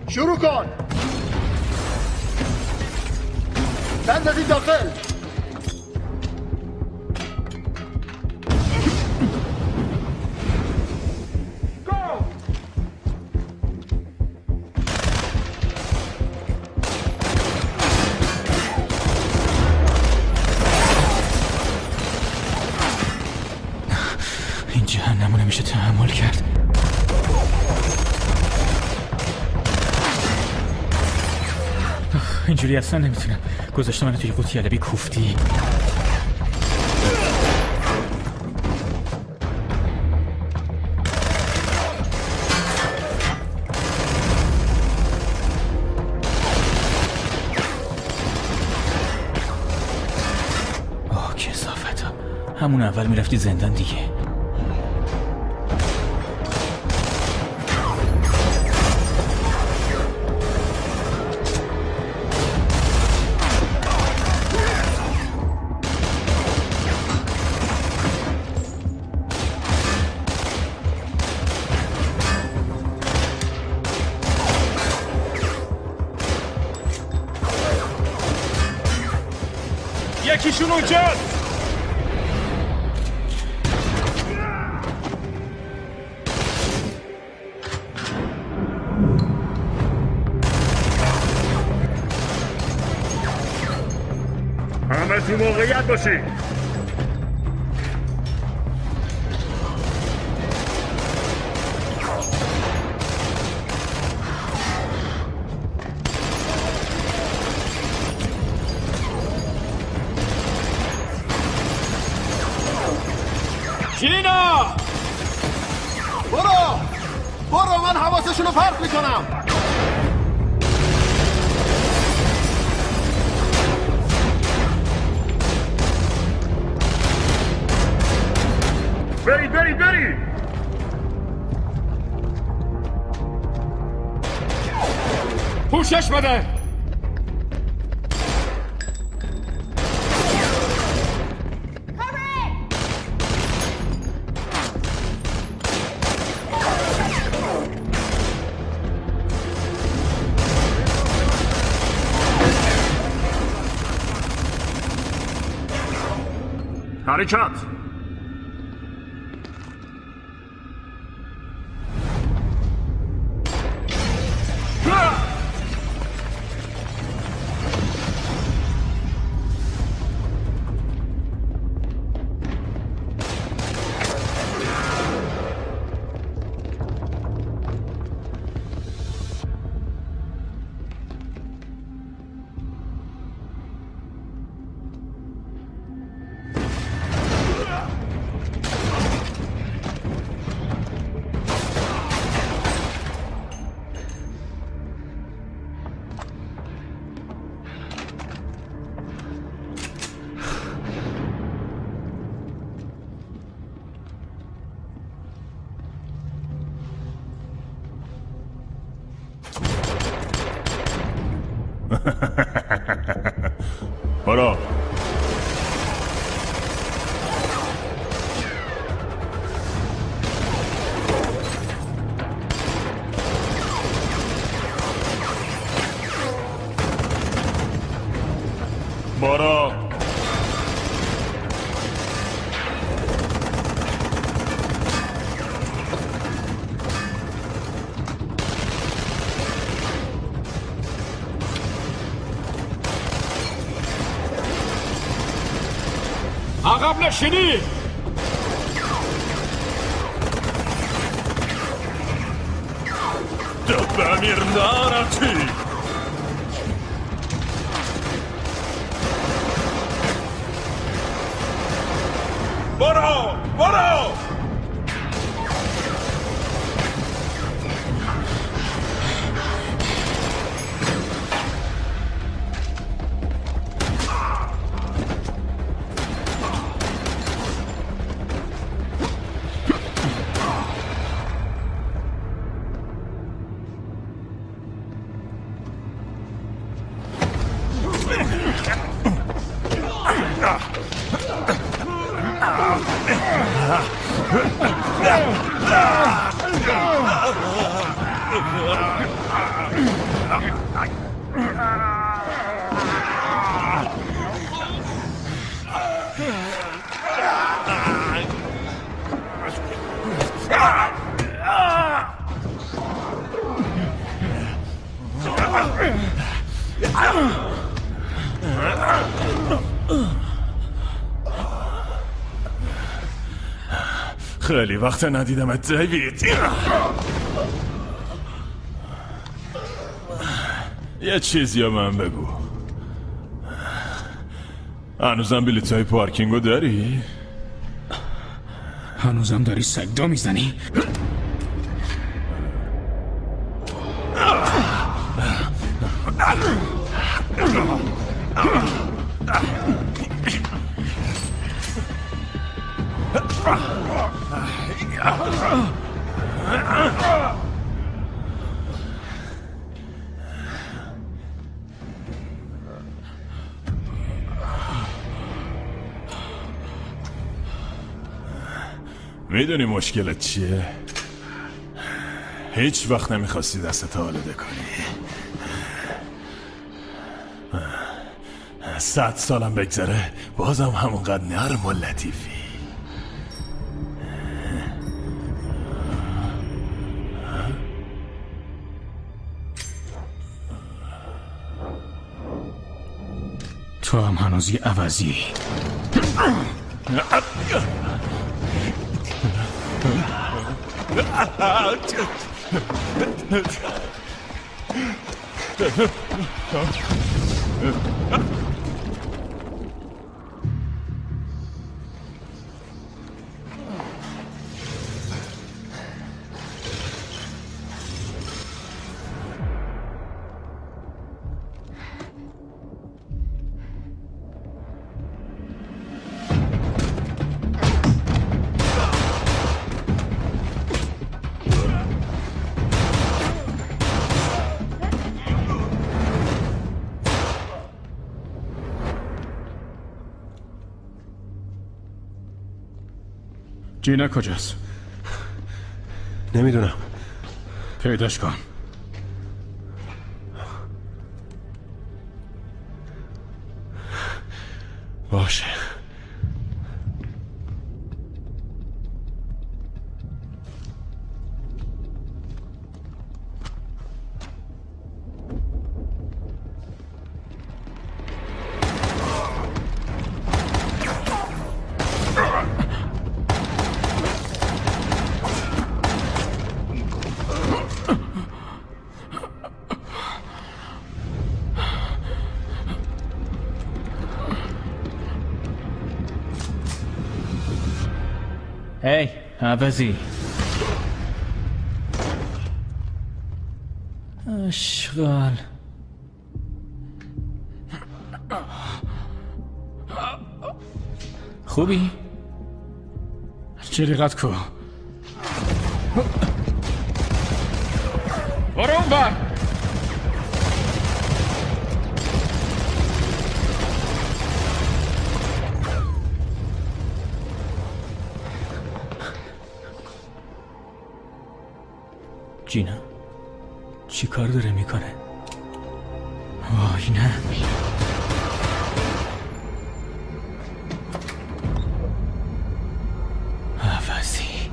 شروع کن. بندازید داخل. این جهنمو نمیشه تحمل کرد. اینجوری اصلا نمیتونم. گذاشته منو توی قوطی علبی کوفتی. کثافت ها. همون اول میرفتی زندان دیگه. یکیشون اونجاست. همه تو موقعیت باشید. جینا برو من حواسشون رو پرت میکنم. برید پوشش بده. حرکت. برو. برو. عقب نشینی. دبامیر نارتی. برو. خیلی وقت ندیدمت دیوید. یه چیزی من بگو. هنوزم بلیطای پارکینگو داری؟ هنوزم داری سگدو میزنی؟ میدونی مشکلت چیه؟ هیچ وقت نمیخواستی دستت آلوده کنی. 100 سالم بگذره بازم همونقدر نرم و لطیفی. تو هم هنوز یه عوضی. جینا کجاست؟ نمیدونم. پیداش کن. باشه. هی عوضی. اشغال. خوبی؟ جلیقت کو. برو اون بر. جینا چی کار داره میکنه؟ وای نه. عوضی.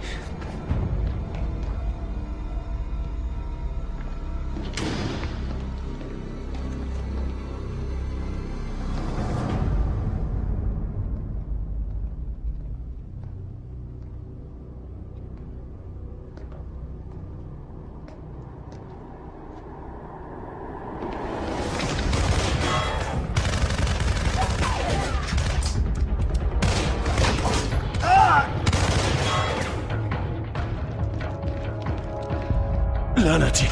لعنتی.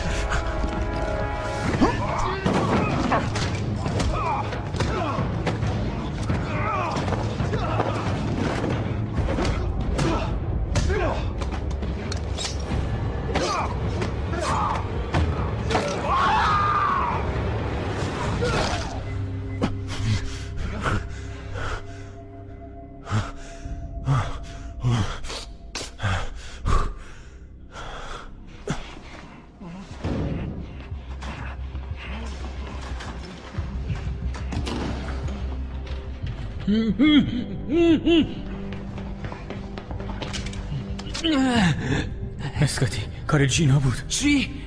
اسکاتی کار جینا بود. چی؟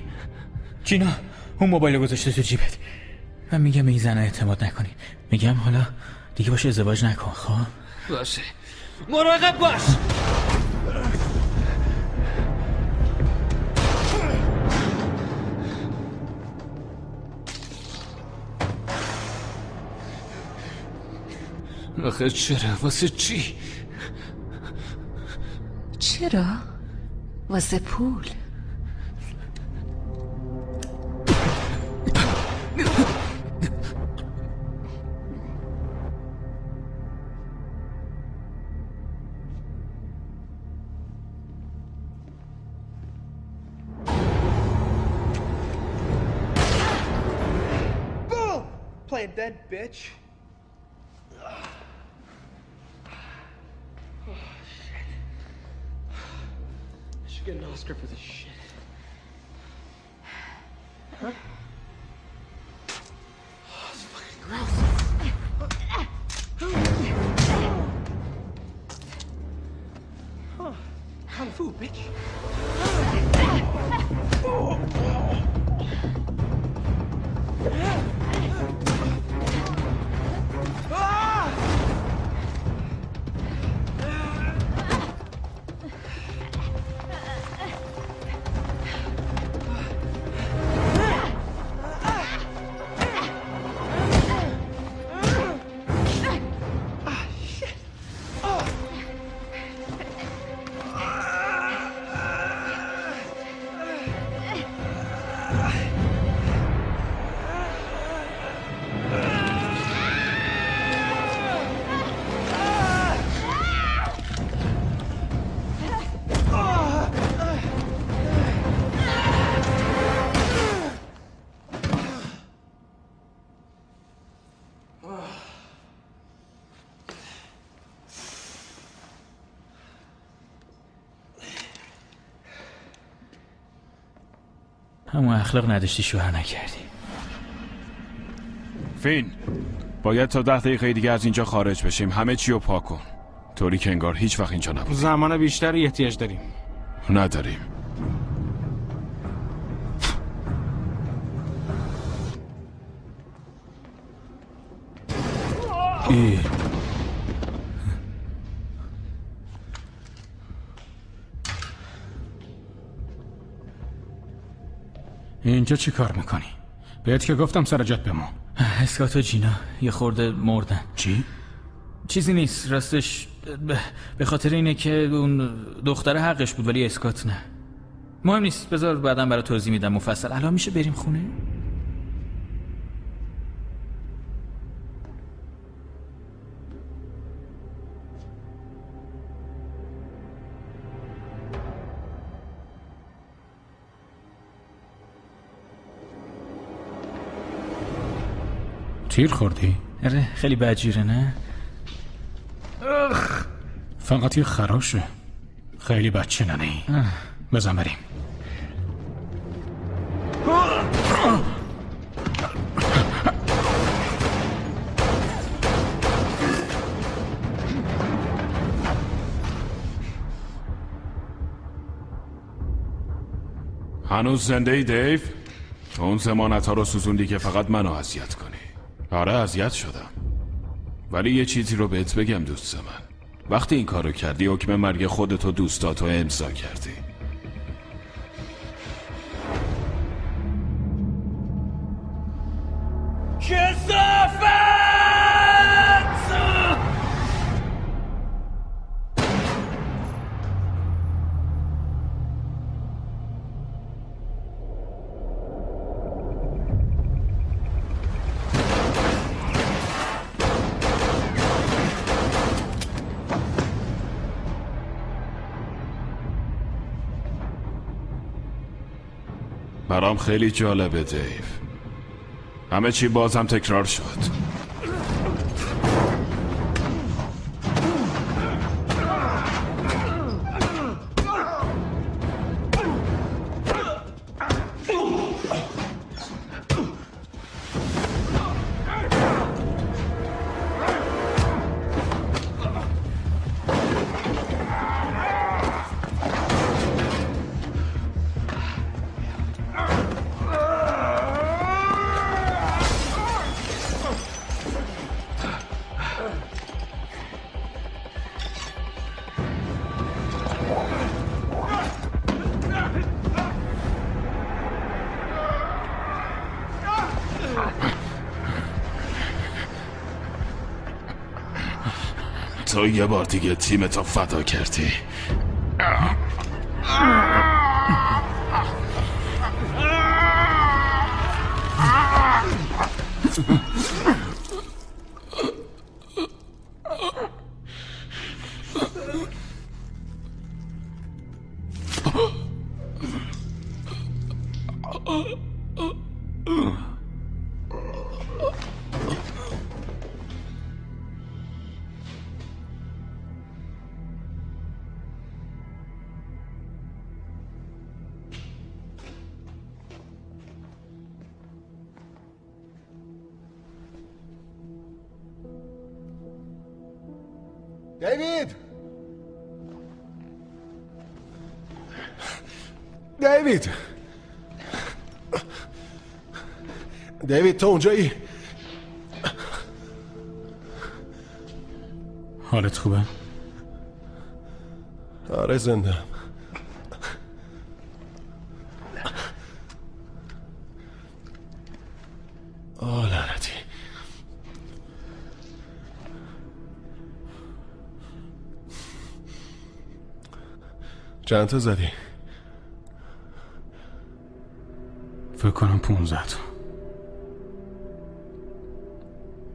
جینا اون موبایل گذاشته تو جیبت. من میگم به این زنه اعتماد نکنی. میگم حالا دیگه باشه ازدواج نکن. خب باشه مراقب باش. آخه چرا؟ واسه چی؟ چرا؟ واسه پول. Boom! Playing dead, bitch. Get an Oscar for this shit. Huh? Oh, it's fucking gross. همون اخلاق نداشتی شوهر نکردی. فین باید تا 10 دقیقه دیگه از اینجا خارج بشیم. همه چی رو پاک کن طوری که انگار هیچ وقت اینجا نبودیم. زمان بیشتری احتیاج داریم. نداریم. اینجا چی کار میکنی؟ بهت که گفتم سر جات بمون. اسکات و جینا یه خورده مردن. چی؟ چیزی نیست، راستش به خاطر اینه که اون دختره حقش بود ولی اسکات نه. مهم نیست، بذار بعدا برای توضیح میدم مفصل. الان میشه بریم خونه؟ تیر خوردی؟ آره خیلی بدجوره نه؟ فقط یه خراشه. خیلی بچه ننهی. بزن بریم. هنوز زنده ای دیو؟ اون ضمانت ها رو سوزوندی که فقط منو اذیت کنی. آره اذیت شدم، ولی یه چیزی رو بهت بگم دوست من. وقتی این کارو کردی حکم مرگ خودت و دوستاتو امضا کردی. برام خیلی جالبه دیو. همه چی بازم تکرار شد. تو یه بار دیگه تیمتو فدا کردی. دیوید! دیوید! دیوید تو اونجایی؟ حالت خوبه؟ آره زنده. آه لعنتی. چند تا زدی؟ فکر کنم 15 تا.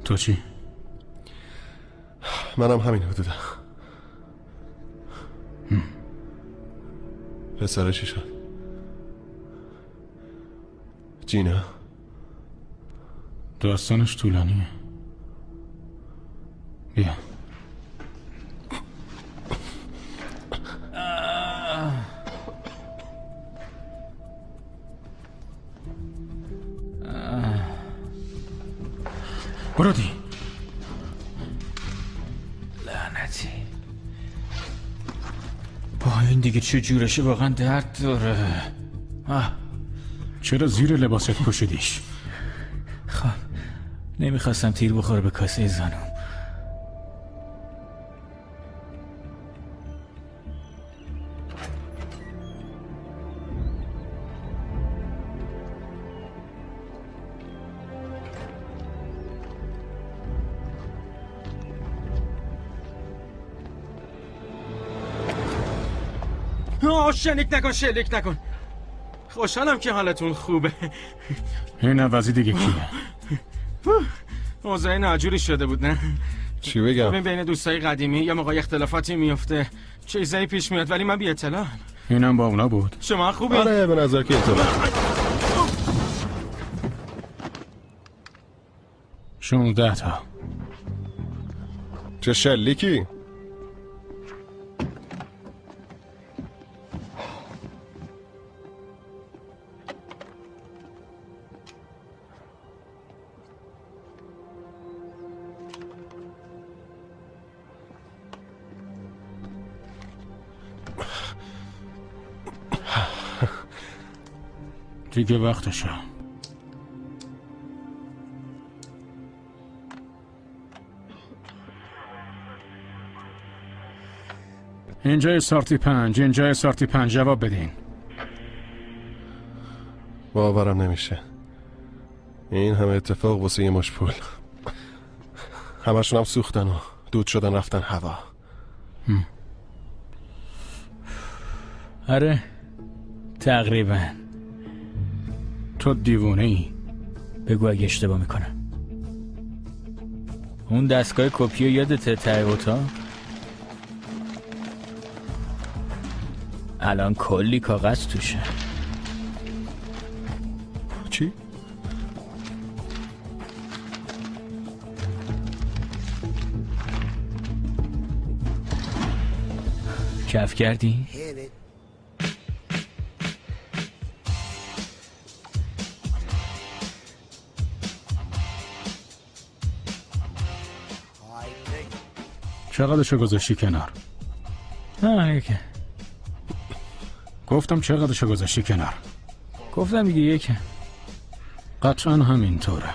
تو چی؟ منم همین حدودم. پسره چی شد؟ جینا؟ داستانش طولانیه. بیا. برودی. لعنتی. با این دیگه چه جورشه واقعا درد داره. چرا زیر لباست پوشیدیش؟ خب نمیخواستم تیر بخوره به کاسه زانوم. شلیک نکن. خوشحالم که حالتون خوبه. این عوضی دیگه کیه؟ موضوع ناجوری شده بود نه؟ چی بگم؟ ببین بین دوستای قدیمی یا موقع اختلافاتی میفته، چیزایی پیش میاد ولی من بی اطلاعم. اینم با اونا بود. شما خوبی؟ آره به نظر که اطلاع. 16 تا. چه شلیکی؟ دیگه وقتشه. اینجای سارتی 5 جواب بدین. باورم نمیشه این همه اتفاق واسه یه مش پول. همشون هم سوختن و دود شدن رفتن هوا. آره تقریبا. تو دیوونه ای؟ بگو اگه اشتباه میکنم. اون دستگاه کپی یادته ته اتاق؟ الان کلی کاغذ توشه. چی؟ کف کردی؟ چقدرشو گذاشتی کنار؟ یکم. گفتم چقدرشو گذاشتی کنار؟ گفتم دیگه یکم. قطعا همینطوره.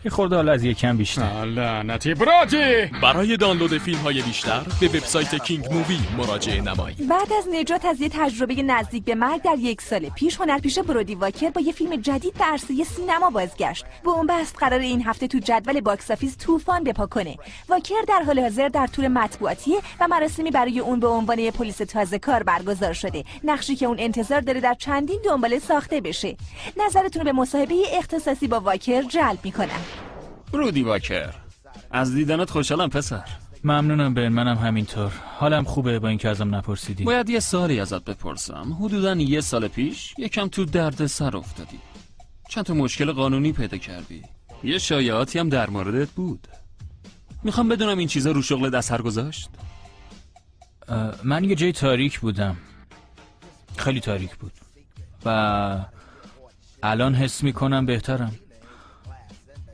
یه خورده حالا از یکم بیشتر. لعنتی برادی! برای دانلود فیلم های بیشتر به وبسایت کینگ مووی مراجعه نمایید. بعد از نجات از یه تجربه نزدیک به مرگ در 1 سال پیش، هنرپیشه برودی واکر با یه فیلم جدید به عرصه سینما بازگشت. بنبست قرار این هفته تو جدول باکس آفیس طوفان بپا کنه. واکر در حال حاضر در تور مطبوعاتیه و مراسمی برای اون به عنوان یه پلیس تازه کار برگزار شده. نقشی که اون انتظار داره در چندین دنباله ساخته بشه. نظرتون به مصاحبه اختصاصی با واکر جلب میکنم. برودی واکر، از دیدنت خوشحالم پسر. ممنونم بن، منم همینطور. حالم خوبه با اینکه ازم نپرسیدی. باید یه سوالی ازت بپرسم. حدوداً 1 سال پیش یکم تو درد سر افتادی. چند تا مشکل قانونی پیدا کردی. یه شایعاتی هم در موردت بود. میخوام بدونم این چیزا رو شغلت اثر گذاشت؟ من یه جای تاریک بودم. خیلی تاریک بود. و الان حس میکنم بهترم.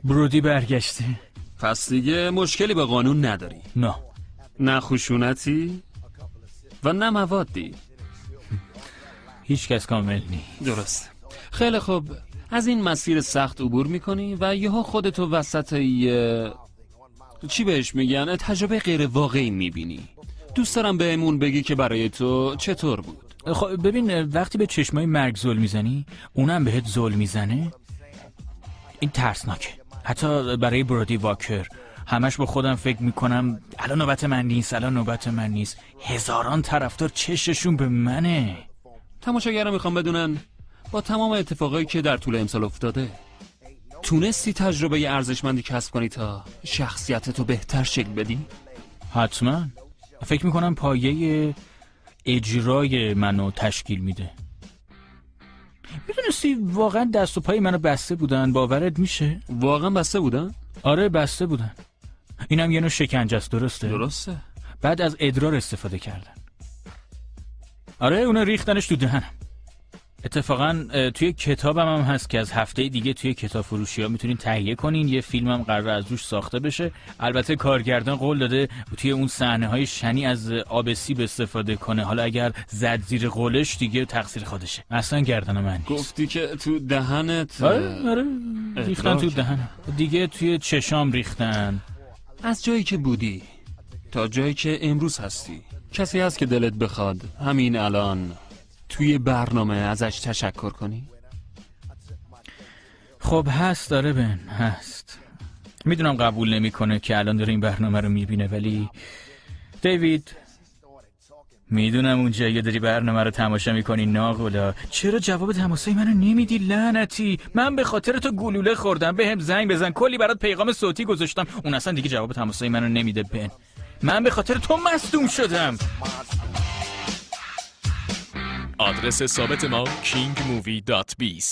برودی برگشته. پس دیگه مشکلی با قانون نداری؟ نه خشونتی و نه موادی. هیچ کس کامل نیست. درست. خیلی خوب، از این مسیر سخت عبور میکنی و یهو خودتو وسط یه چی بهش میگن تجربه غیر واقعی میبینی. دوست دارم بهمون بگی که برای تو چطور بود. خب ببین، وقتی به چشمای مرگ زل میزنی اونم بهت زل میزنه، این ترسناکه. حتی برای برودی واکر همش با خودم فکر میکنم الان نوبت من نیست. هزاران طرفدار چششون به منه. تماشاگرم میخوام بدونن با تمام اتفاقایی که در طول امسال افتاده تونستی تجربه ارزشمندی کسب کنی تا شخصیتتو بهتر شکل بدی؟ حتما. فکر میکنم پایه اجرای منو تشکیل میده. میدونستی واقعا دست و پای منو بسته بودن؟ باورت میشه؟ واقعا بسته بودن؟ آره بسته بودن. اینم یه نوع شکنجه است. درسته. بعد از ادرار استفاده کردن. آره اونا ریختنش تو دهنم. اتفاقا توی کتابم هم هست که از هفته دیگه توی کتاب فروشی ها میتونین تهیه کنین. یه فیلم هم قراره از روش ساخته بشه. البته کارگردان قول داده توی اون صحنه های شنی از آب سیب استفاده کنه. حالا اگر زد زیر قولش دیگه تقصیر خودشه. اصلا گردن من نیست. گفتی که تو دهنت آره ریختن تو دهنم. دیگه توی چشام ریختن. از جایی که بودی تا جایی که امروز هستی کسی هست که دلت بخواد همین الان توی برنامه ازش تشکر کنی؟ خب هست. داره بن هست. میدونم قبول نمیکنه که الان داره این برنامه رو میبینه، ولی دیوید میدونم اونجا یه داری برنامه رو تماشا میکنی ناقلا. چرا جواب تماسای منو نمیدی لعنتی؟ من به خاطر تو گلوله خوردم. بهم زنگ بزن. کلی برات پیغام صوتی گذاشتم. اون اصلا دیگه جواب تماسای منو نمیده. بن من به خاطر تو مصدوم شدم. آدرس ثابت ما kingmovie.biz